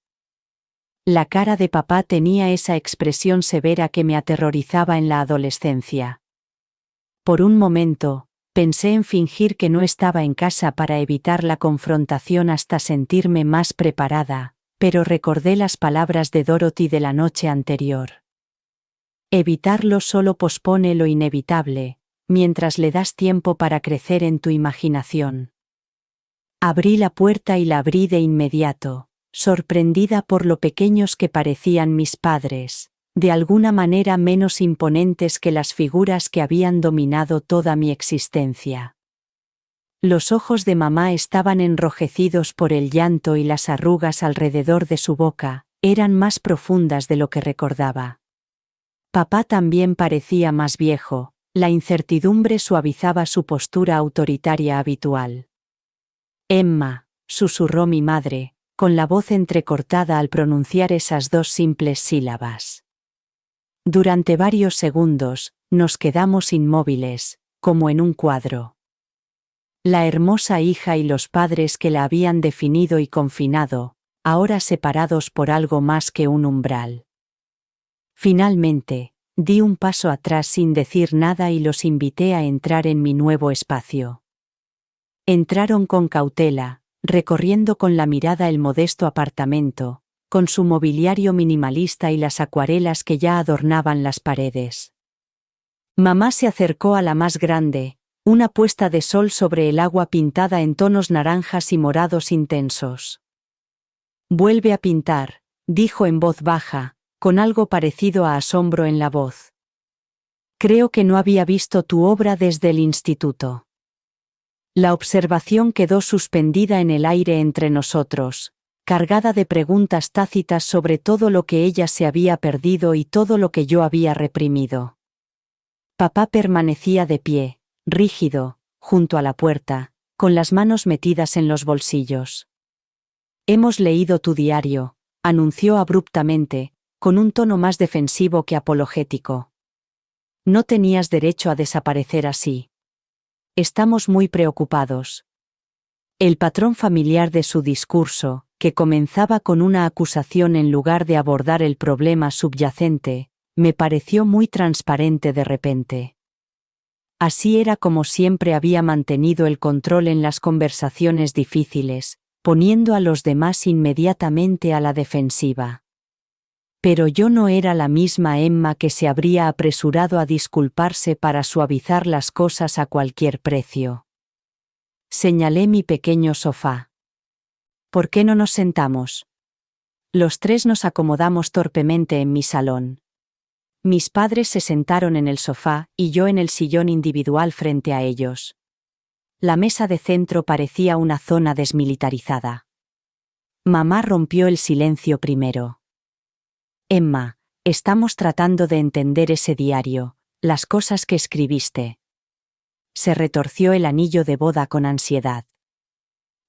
La cara de papá tenía esa expresión severa que me aterrorizaba en la adolescencia. Por un momento, Pensé en fingir que no estaba en casa para evitar la confrontación hasta sentirme más preparada, pero recordé las palabras de Dorothy de la noche anterior. Evitarlo solo pospone lo inevitable, mientras le das tiempo para crecer en tu imaginación. Abrí la puerta y la abrí de inmediato, sorprendida por lo pequeños que parecían mis padres, de alguna manera menos imponentes que las figuras que habían dominado toda mi existencia. Los ojos de mamá estaban enrojecidos por el llanto y las arrugas alrededor de su boca eran más profundas de lo que recordaba. Papá también parecía más viejo, la incertidumbre suavizaba su postura autoritaria habitual. Emma, susurró mi madre, con la voz entrecortada al pronunciar esas dos simples sílabas. Durante varios segundos, nos quedamos inmóviles, como en un cuadro. La hermosa hija y los padres que la habían definido y confinado, ahora separados por algo más que un umbral. Finalmente, di un paso atrás sin decir nada y los invité a entrar en mi nuevo espacio. Entraron con cautela, recorriendo con la mirada el modesto apartamento, con su mobiliario minimalista y las acuarelas que ya adornaban las paredes. Mamá se acercó a la más grande, una puesta de sol sobre el agua pintada en tonos naranjas y morados intensos. «Vuelve a pintar», dijo en voz baja, con algo parecido a asombro en la voz. «Creo que no había visto tu obra desde el instituto». La observación quedó suspendida en el aire entre nosotros, cargada de preguntas tácitas sobre todo lo que ella se había perdido y todo lo que yo había reprimido. Papá permanecía de pie, rígido, junto a la puerta, con las manos metidas en los bolsillos. «Hemos leído tu diario», anunció abruptamente, con un tono más defensivo que apologético. «No tenías derecho a desaparecer así. Estamos muy preocupados». El patrón familiar de su discurso, que comenzaba con una acusación en lugar de abordar el problema subyacente, me pareció muy transparente de repente. Así era como siempre había mantenido el control en las conversaciones difíciles, poniendo a los demás inmediatamente a la defensiva. Pero yo no era la misma Emma que se habría apresurado a disculparse para suavizar las cosas a cualquier precio. Señalé mi pequeño sofá. «¿Por qué no nos sentamos?» Los tres nos acomodamos torpemente en mi salón. Mis padres se sentaron en el sofá y yo en el sillón individual frente a ellos. La mesa de centro parecía una zona desmilitarizada. Mamá rompió el silencio primero. «Emma, estamos tratando de entender ese diario, las cosas que escribiste». Se retorció el anillo de boda con ansiedad.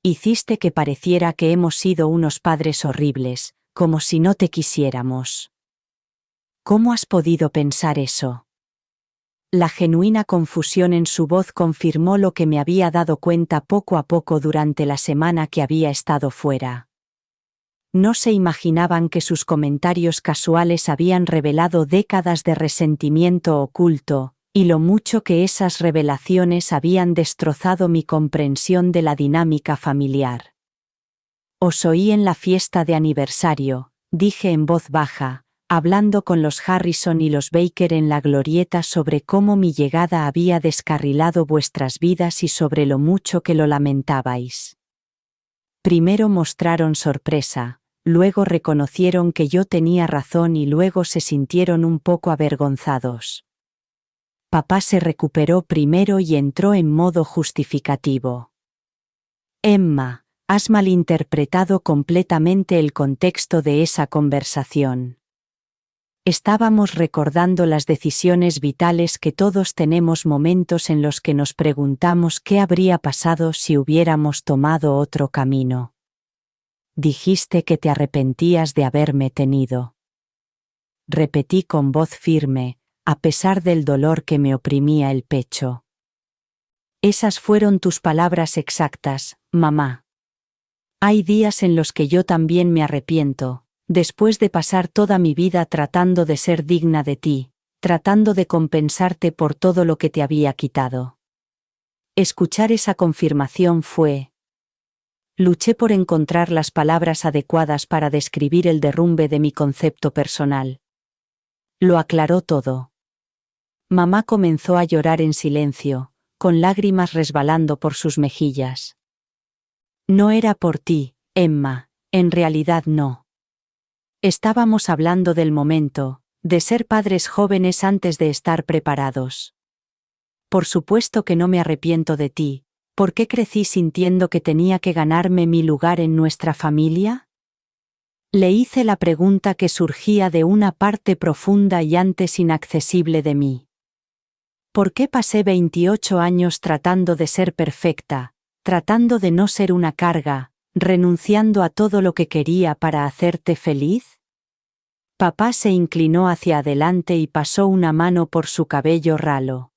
«Hiciste que pareciera que hemos sido unos padres horribles, como si no te quisiéramos». «¿Cómo has podido pensar eso?» La genuina confusión en su voz confirmó lo que me había dado cuenta poco a poco durante la semana que había estado fuera. No se imaginaban que sus comentarios casuales habían revelado décadas de resentimiento oculto, y lo mucho que esas revelaciones habían destrozado mi comprensión de la dinámica familiar. «Os oí en la fiesta de aniversario», dije en voz baja, hablando con los Harrison y los Baker en la glorieta sobre cómo mi llegada había descarrilado vuestras vidas y sobre lo mucho que lo lamentabais. Primero mostraron sorpresa, luego reconocieron que yo tenía razón y luego se sintieron un poco avergonzados. Papá se recuperó primero y entró en modo justificativo. «Emma, has malinterpretado completamente el contexto de esa conversación. Estábamos recordando las decisiones vitales que todos tenemos, momentos en los que nos preguntamos qué habría pasado si hubiéramos tomado otro camino. Dijiste que te arrepentías de haberme tenido». Repetí con voz firme, a pesar del dolor que me oprimía el pecho. «Esas fueron tus palabras exactas, mamá. Hay días en los que yo también me arrepiento, después de pasar toda mi vida tratando de ser digna de ti, tratando de compensarte por todo lo que te había quitado. Escuchar esa confirmación fue... Luché por encontrar las palabras adecuadas para describir el derrumbe de mi concepto personal. Lo aclaró todo. Mamá comenzó a llorar en silencio, con lágrimas resbalando por sus mejillas. No era por ti, Emma, en realidad no. Estábamos hablando del momento, de ser padres jóvenes antes de estar preparados. Por supuesto que no me arrepiento de ti. ¿Por qué crecí sintiendo que tenía que ganarme mi lugar en nuestra familia? Le hice la pregunta que surgía de una parte profunda y antes inaccesible de mí. ¿Por qué pasé 28 años tratando de ser perfecta, tratando de no ser una carga, renunciando a todo lo que quería para hacerte feliz? Papá se inclinó hacia adelante y pasó una mano por su cabello ralo.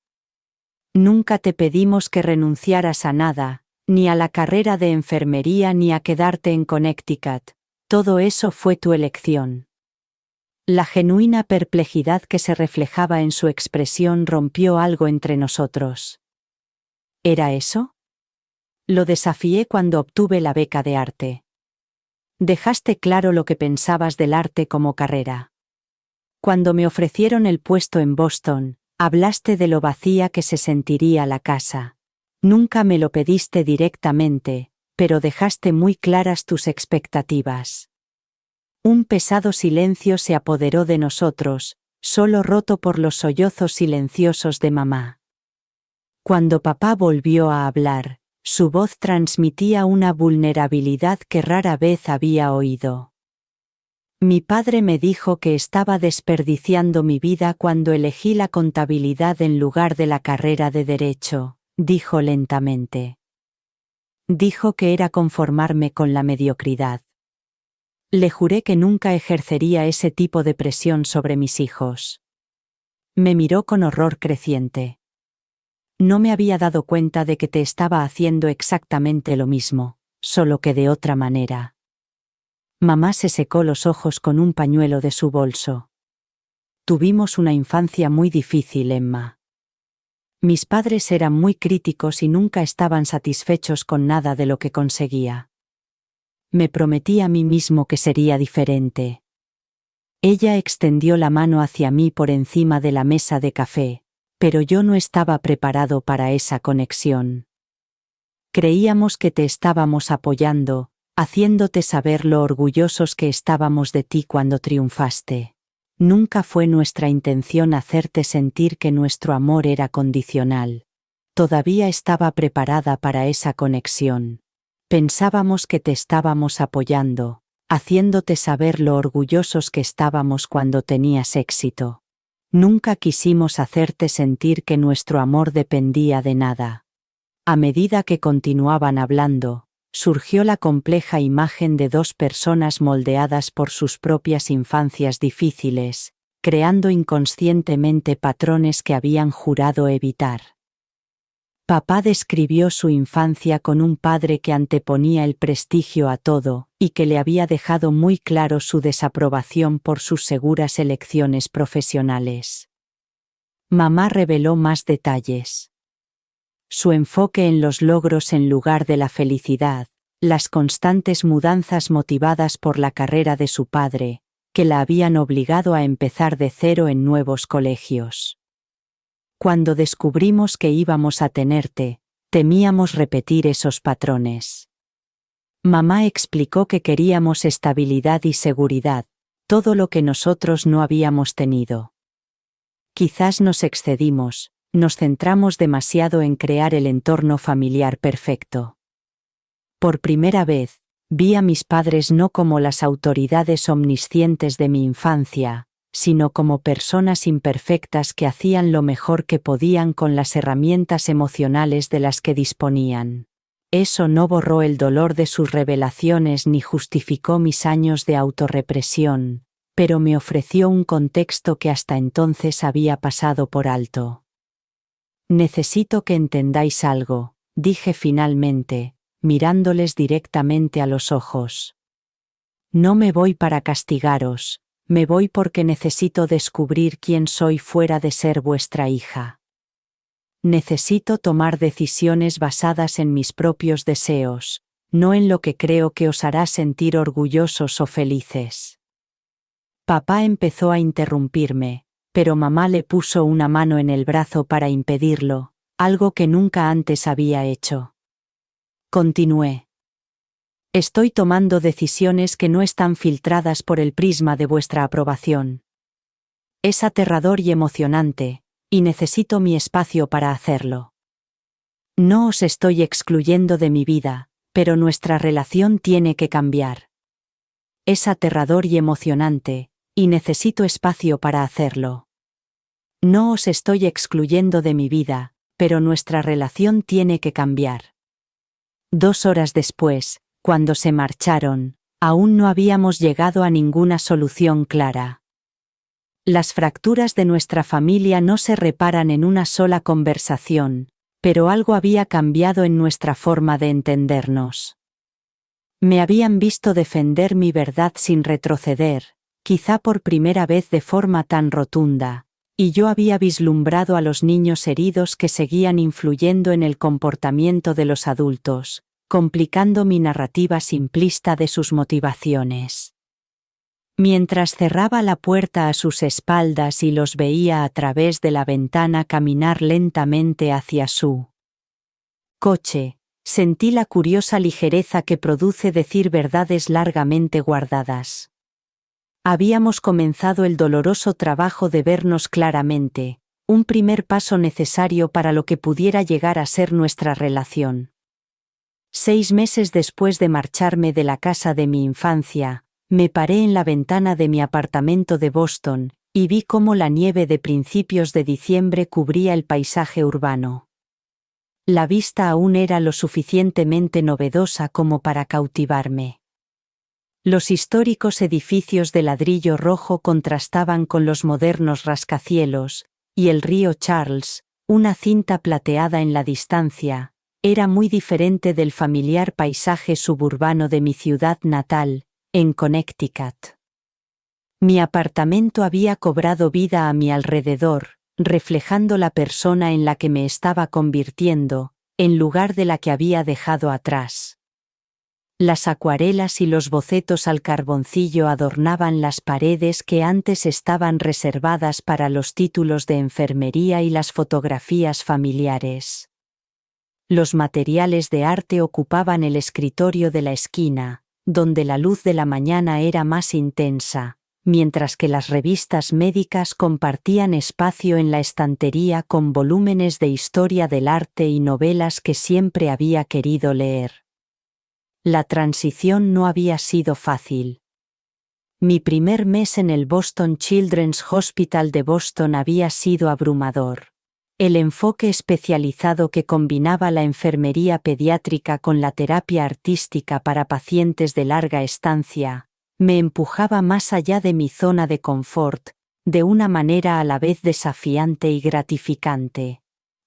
Nunca te pedimos que renunciaras a nada, ni a la carrera de enfermería ni a quedarte en Connecticut. Todo eso fue tu elección. La genuina perplejidad que se reflejaba en su expresión rompió algo entre nosotros. ¿Era eso? Lo desafié cuando obtuve la beca de arte. Dejaste claro lo que pensabas del arte como carrera. Cuando me ofrecieron el puesto en Boston, hablaste de lo vacía que se sentiría la casa. Nunca me lo pediste directamente, pero dejaste muy claras tus expectativas. Un pesado silencio se apoderó de nosotros, solo roto por los sollozos silenciosos de mamá. Cuando papá volvió a hablar, su voz transmitía una vulnerabilidad que rara vez había oído. Mi padre me dijo que estaba desperdiciando mi vida cuando elegí la contabilidad en lugar de la carrera de derecho, dijo lentamente. Dijo que era conformarme con la mediocridad. Le juré que nunca ejercería ese tipo de presión sobre mis hijos. Me miró con horror creciente. No me había dado cuenta de que te estaba haciendo exactamente lo mismo, solo que de otra manera. Mamá se secó los ojos con un pañuelo de su bolso. Tuvimos una infancia muy difícil, Emma. Mis padres eran muy críticos y nunca estaban satisfechos con nada de lo que conseguía. Me prometí a mí mismo que sería diferente. Ella extendió la mano hacia mí por encima de la mesa de café, pero yo no estaba preparado para esa conexión. Creíamos que te estábamos apoyando, haciéndote saber lo orgullosos que estábamos de ti cuando triunfaste. Nunca fue nuestra intención hacerte sentir que nuestro amor era condicional. Todavía estaba preparada para esa conexión. Pensábamos que te estábamos apoyando, haciéndote saber lo orgullosos que estábamos cuando tenías éxito. Nunca quisimos hacerte sentir que nuestro amor dependía de nada. A medida que continuaban hablando, surgió la compleja imagen de dos personas moldeadas por sus propias infancias difíciles, creando inconscientemente patrones que habían jurado evitar. Papá describió su infancia con un padre que anteponía el prestigio a todo, y que le había dejado muy claro su desaprobación por sus seguras elecciones profesionales. Mamá reveló más detalles. Su enfoque en los logros en lugar de la felicidad, las constantes mudanzas motivadas por la carrera de su padre, que la habían obligado a empezar de cero en nuevos colegios. Cuando descubrimos que íbamos a tenerte, temíamos repetir esos patrones. Mamá explicó que queríamos estabilidad y seguridad, todo lo que nosotros no habíamos tenido. Quizás nos excedimos. Nos centramos demasiado en crear el entorno familiar perfecto. Por primera vez, vi a mis padres no como las autoridades omniscientes de mi infancia, sino como personas imperfectas que hacían lo mejor que podían con las herramientas emocionales de las que disponían. Eso no borró el dolor de sus revelaciones ni justificó mis años de autorrepresión, pero me ofreció un contexto que hasta entonces había pasado por alto. Necesito que entendáis algo, dije finalmente, mirándoles directamente a los ojos. No me voy para castigaros, me voy porque necesito descubrir quién soy fuera de ser vuestra hija. Necesito tomar decisiones basadas en mis propios deseos, no en lo que creo que os hará sentir orgullosos o felices. Papá empezó a interrumpirme, pero mamá le puso una mano en el brazo para impedirlo, algo que nunca antes había hecho. Continué. Estoy tomando decisiones que no están filtradas por el prisma de vuestra aprobación. Es aterrador y emocionante, y necesito mi espacio para hacerlo. No os estoy excluyendo de mi vida, pero nuestra relación tiene que cambiar. Es aterrador y emocionante, y necesito espacio para hacerlo. No os estoy excluyendo de mi vida, pero nuestra relación tiene que cambiar. 2 horas después, cuando se marcharon, aún no habíamos llegado a ninguna solución clara. Las fracturas de nuestra familia no se reparan en una sola conversación, pero algo había cambiado en nuestra forma de entendernos. Me habían visto defender mi verdad sin retroceder, quizá por primera vez de forma tan rotunda, y yo había vislumbrado a los niños heridos que seguían influyendo en el comportamiento de los adultos, complicando mi narrativa simplista de sus motivaciones. Mientras cerraba la puerta a sus espaldas y los veía a través de la ventana caminar lentamente hacia su coche, sentí la curiosa ligereza que produce decir verdades largamente guardadas. Habíamos comenzado el doloroso trabajo de vernos claramente, un primer paso necesario para lo que pudiera llegar a ser nuestra relación. 6 meses después de marcharme de la casa de mi infancia, me paré en la ventana de mi apartamento de Boston, y vi cómo la nieve de principios de diciembre cubría el paisaje urbano. La vista aún era lo suficientemente novedosa como para cautivarme. Los históricos edificios de ladrillo rojo contrastaban con los modernos rascacielos, y el río Charles, una cinta plateada en la distancia, era muy diferente del familiar paisaje suburbano de mi ciudad natal, en Connecticut. Mi apartamento había cobrado vida a mi alrededor, reflejando la persona en la que me estaba convirtiendo, en lugar de la que había dejado atrás. Las acuarelas y los bocetos al carboncillo adornaban las paredes que antes estaban reservadas para los títulos de enfermería y las fotografías familiares. Los materiales de arte ocupaban el escritorio de la esquina, donde la luz de la mañana era más intensa, mientras que las revistas médicas compartían espacio en la estantería con volúmenes de historia del arte y novelas que siempre había querido leer. La transición no había sido fácil. Mi primer mes en el Boston Children's Hospital de Boston había sido abrumador. El enfoque especializado que combinaba la enfermería pediátrica con la terapia artística para pacientes de larga estancia, me empujaba más allá de mi zona de confort, de una manera a la vez desafiante y gratificante.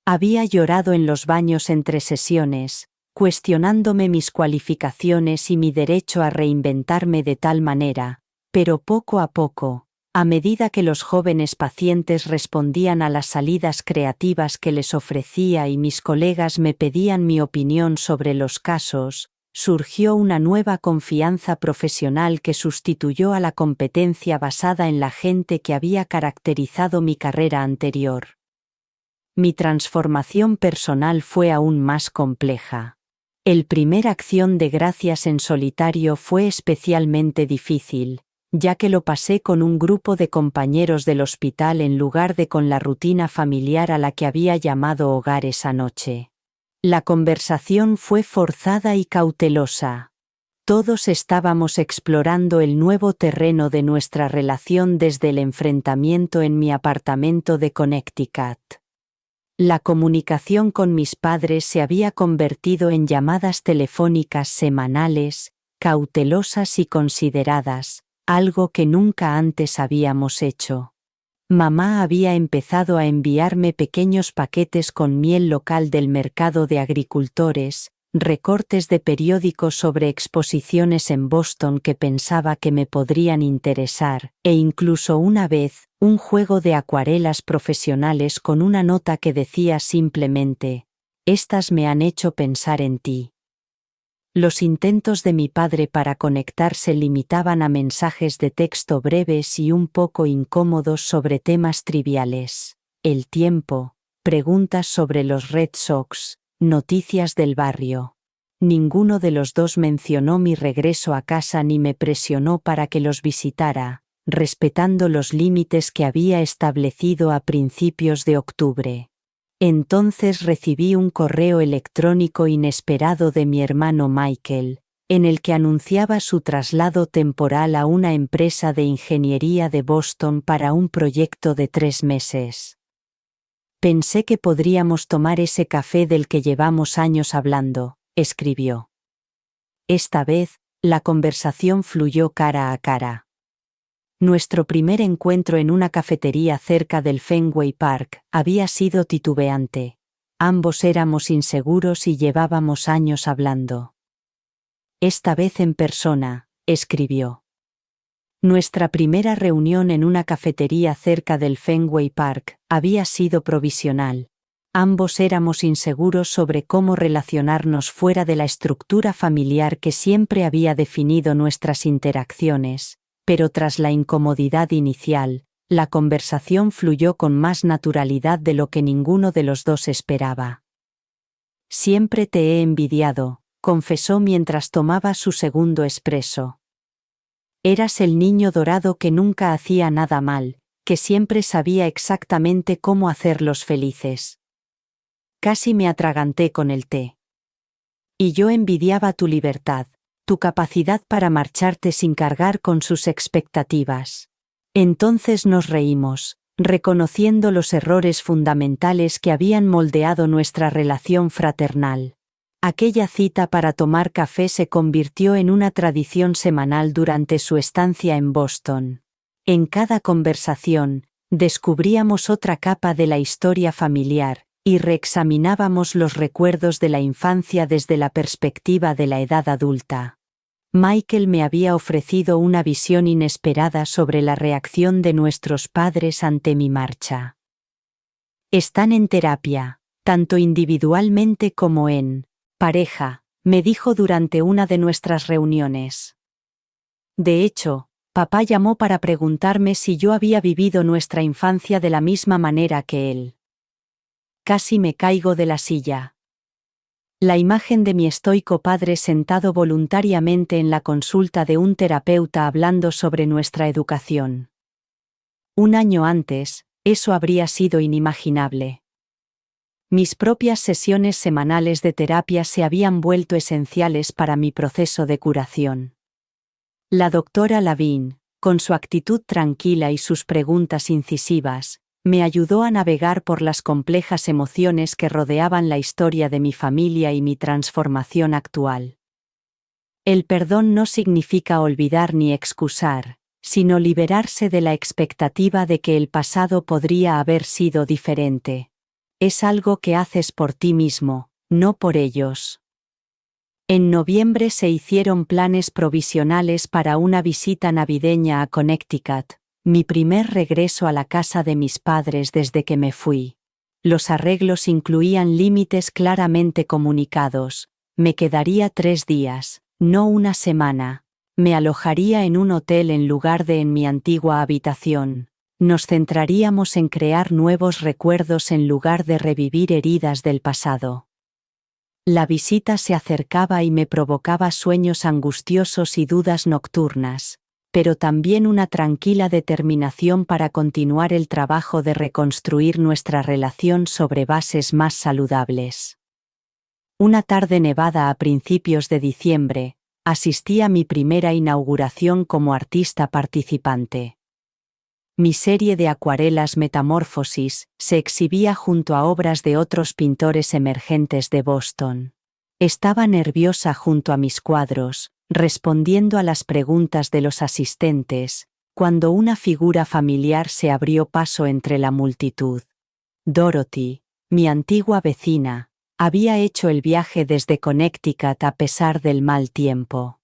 Había llorado en los baños entre sesiones, cuestionándome mis cualificaciones y mi derecho a reinventarme de tal manera, pero poco a poco, a medida que los jóvenes pacientes respondían a las salidas creativas que les ofrecía y mis colegas me pedían mi opinión sobre los casos, surgió una nueva confianza profesional que sustituyó a la competencia basada en la gente que había caracterizado mi carrera anterior. Mi transformación personal fue aún más compleja. El primer Acción de Gracias en solitario fue especialmente difícil, ya que lo pasé con un grupo de compañeros del hospital en lugar de con la rutina familiar a la que había llamado hogar esa noche. La conversación fue forzada y cautelosa. Todos estábamos explorando el nuevo terreno de nuestra relación desde el enfrentamiento en mi apartamento de Connecticut. La comunicación con mis padres se había convertido en llamadas telefónicas semanales, cautelosas y consideradas, algo que nunca antes habíamos hecho. Mamá había empezado a enviarme pequeños paquetes con miel local del mercado de agricultores, recortes de periódicos sobre exposiciones en Boston que pensaba que me podrían interesar, e incluso una vez, un juego de acuarelas profesionales con una nota que decía simplemente: «Estas me han hecho pensar en ti». Los intentos de mi padre para conectar se limitaban a mensajes de texto breves y un poco incómodos sobre temas triviales: el tiempo, preguntas sobre los Red Sox, noticias del barrio. Ninguno de los dos mencionó mi regreso a casa ni me presionó para que los visitara, respetando los límites que había establecido a principios de octubre. Entonces recibí un correo electrónico inesperado de mi hermano Michael, en el que anunciaba su traslado temporal a una empresa de ingeniería de Boston para un proyecto de 3 meses. «Pensé que podríamos tomar ese café del que llevamos años hablando», escribió. Esta vez, la conversación fluyó cara a cara. Nuestro primer encuentro en una cafetería cerca del Fenway Park había sido titubeante. Ambos éramos inseguros y llevábamos años hablando. «Esta vez en persona», escribió. Nuestra primera reunión en una cafetería cerca del Fenway Park había sido provisional. Ambos éramos inseguros sobre cómo relacionarnos fuera de la estructura familiar que siempre había definido nuestras interacciones, pero tras la incomodidad inicial, la conversación fluyó con más naturalidad de lo que ninguno de los dos esperaba. «Siempre te he envidiado», confesó mientras tomaba su segundo espresso. «Eras el niño dorado que nunca hacía nada mal, que siempre sabía exactamente cómo hacerlos felices». Casi me atraganté con el té. «Y yo envidiaba tu libertad, tu capacidad para marcharte sin cargar con sus expectativas». Entonces nos reímos, reconociendo los errores fundamentales que habían moldeado nuestra relación fraternal. Aquella cita para tomar café se convirtió en una tradición semanal durante su estancia en Boston. En cada conversación, descubríamos otra capa de la historia familiar, y reexaminábamos los recuerdos de la infancia desde la perspectiva de la edad adulta. Michael me había ofrecido una visión inesperada sobre la reacción de nuestros padres ante mi marcha. «Están en terapia, tanto individualmente como en pareja», me dijo durante una de nuestras reuniones. De hecho, papá llamó para preguntarme si yo había vivido nuestra infancia de la misma manera que él. Casi me caigo de la silla. La imagen de mi estoico padre sentado voluntariamente en la consulta de un terapeuta hablando sobre nuestra educación. Un año antes, eso habría sido inimaginable. Mis propias sesiones semanales de terapia se habían vuelto esenciales para mi proceso de curación. La doctora Lavigne, con su actitud tranquila y sus preguntas incisivas, me ayudó a navegar por las complejas emociones que rodeaban la historia de mi familia y mi transformación actual. El perdón no significa olvidar ni excusar, sino liberarse de la expectativa de que el pasado podría haber sido diferente. Es algo que haces por ti mismo, no por ellos. En noviembre se hicieron planes provisionales para una visita navideña a Connecticut, mi primer regreso a la casa de mis padres desde que me fui. Los arreglos incluían límites claramente comunicados. Me quedaría 3 días, no una semana. Me alojaría en un hotel en lugar de en mi antigua habitación. Nos centraríamos en crear nuevos recuerdos en lugar de revivir heridas del pasado. La visita se acercaba y me provocaba sueños angustiosos y dudas nocturnas, pero también una tranquila determinación para continuar el trabajo de reconstruir nuestra relación sobre bases más saludables. Una tarde nevada a principios de diciembre, asistí a mi primera inauguración como artista participante. Mi serie de acuarelas Metamorfosis se exhibía junto a obras de otros pintores emergentes de Boston. Estaba nerviosa junto a mis cuadros, respondiendo a las preguntas de los asistentes, cuando una figura familiar se abrió paso entre la multitud. Dorothy, mi antigua vecina, Había hecho el viaje desde Connecticut a pesar del mal tiempo.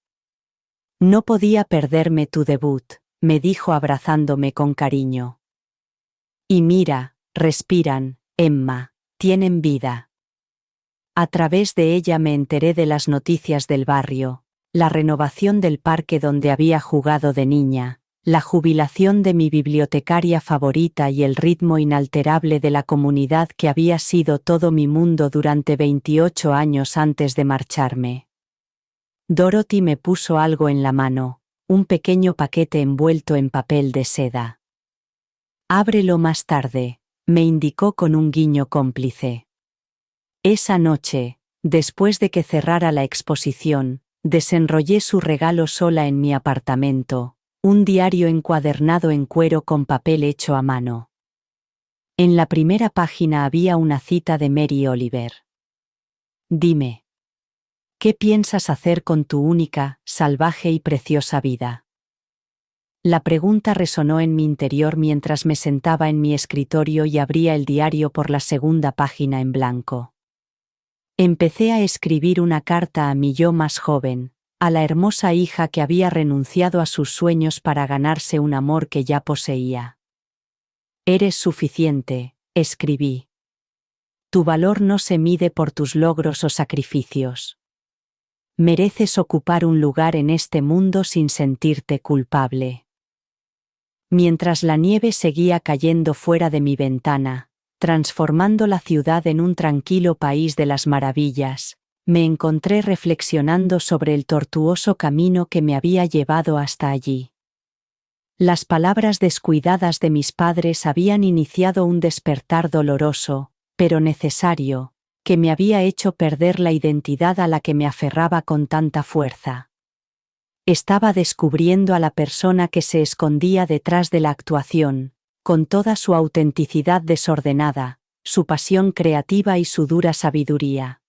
No podía perderme tu debut, me dijo abrazándome con cariño. Y mira, respiran, Emma, tienen vida. A través de ella me enteré de las noticias del barrio, la renovación del parque donde había jugado de niña, la jubilación de mi bibliotecaria favorita y el ritmo inalterable de la comunidad que había sido todo mi mundo durante 28 años antes de marcharme. Dorothy me puso algo en la mano, un pequeño paquete envuelto en papel de seda. Ábrelo más tarde, me indicó con un guiño cómplice. Esa noche, después de que cerrara la exposición, desenrollé su regalo sola en mi apartamento, un diario encuadernado en cuero con papel hecho a mano. En la primera página había una cita de Mary Oliver. Dime, ¿qué piensas hacer con tu única, salvaje y preciosa vida? La pregunta resonó en mi interior mientras me sentaba en mi escritorio y abría el diario por la segunda página en blanco. Empecé a escribir una carta a mi yo más joven, a la hermosa hija que había renunciado a sus sueños para ganarse un amor que ya poseía. Eres suficiente, escribí. Tu valor no se mide por tus logros o sacrificios. Mereces ocupar un lugar en este mundo sin sentirte culpable. Mientras la nieve seguía cayendo fuera de mi ventana, transformando la ciudad en un tranquilo país de las maravillas, me encontré reflexionando sobre el tortuoso camino que me había llevado hasta allí. Las palabras descuidadas de mis padres habían iniciado un despertar doloroso, pero necesario, que me había hecho perder la identidad a la que me aferraba con tanta fuerza. Estaba descubriendo a la persona que se escondía detrás de la actuación, con toda su autenticidad desordenada, su pasión creativa y su dura sabiduría.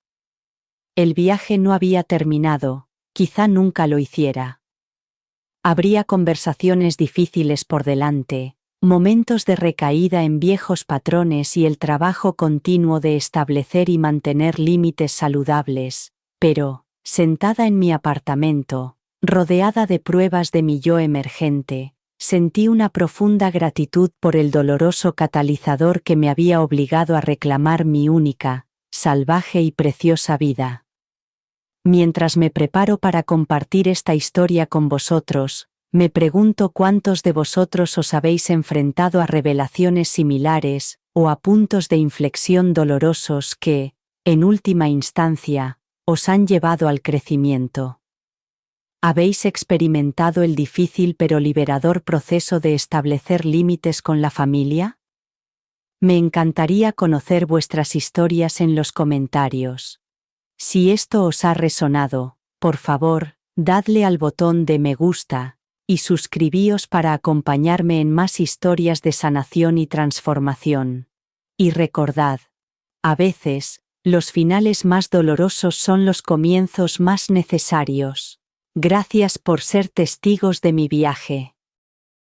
El viaje no había terminado, quizá nunca lo hiciera. Habría conversaciones difíciles por delante, momentos de recaída en viejos patrones y el trabajo continuo de establecer y mantener límites saludables, pero, sentada en mi apartamento, rodeada de pruebas de mi yo emergente, sentí una profunda gratitud por el doloroso catalizador que me había obligado a reclamar mi única, salvaje y preciosa vida. Mientras me preparo para compartir esta historia con vosotros, me pregunto cuántos de vosotros os habéis enfrentado a revelaciones similares o a puntos de inflexión dolorosos que, en última instancia, os han llevado al crecimiento. ¿Habéis experimentado el difícil pero liberador proceso de establecer límites con la familia? Me encantaría conocer vuestras historias en los comentarios. Si esto os ha resonado, por favor, dadle al botón de me gusta, y suscribíos para acompañarme en más historias de sanación y transformación. Y recordad, a veces, los finales más dolorosos son los comienzos más necesarios. Gracias por ser testigos de mi viaje.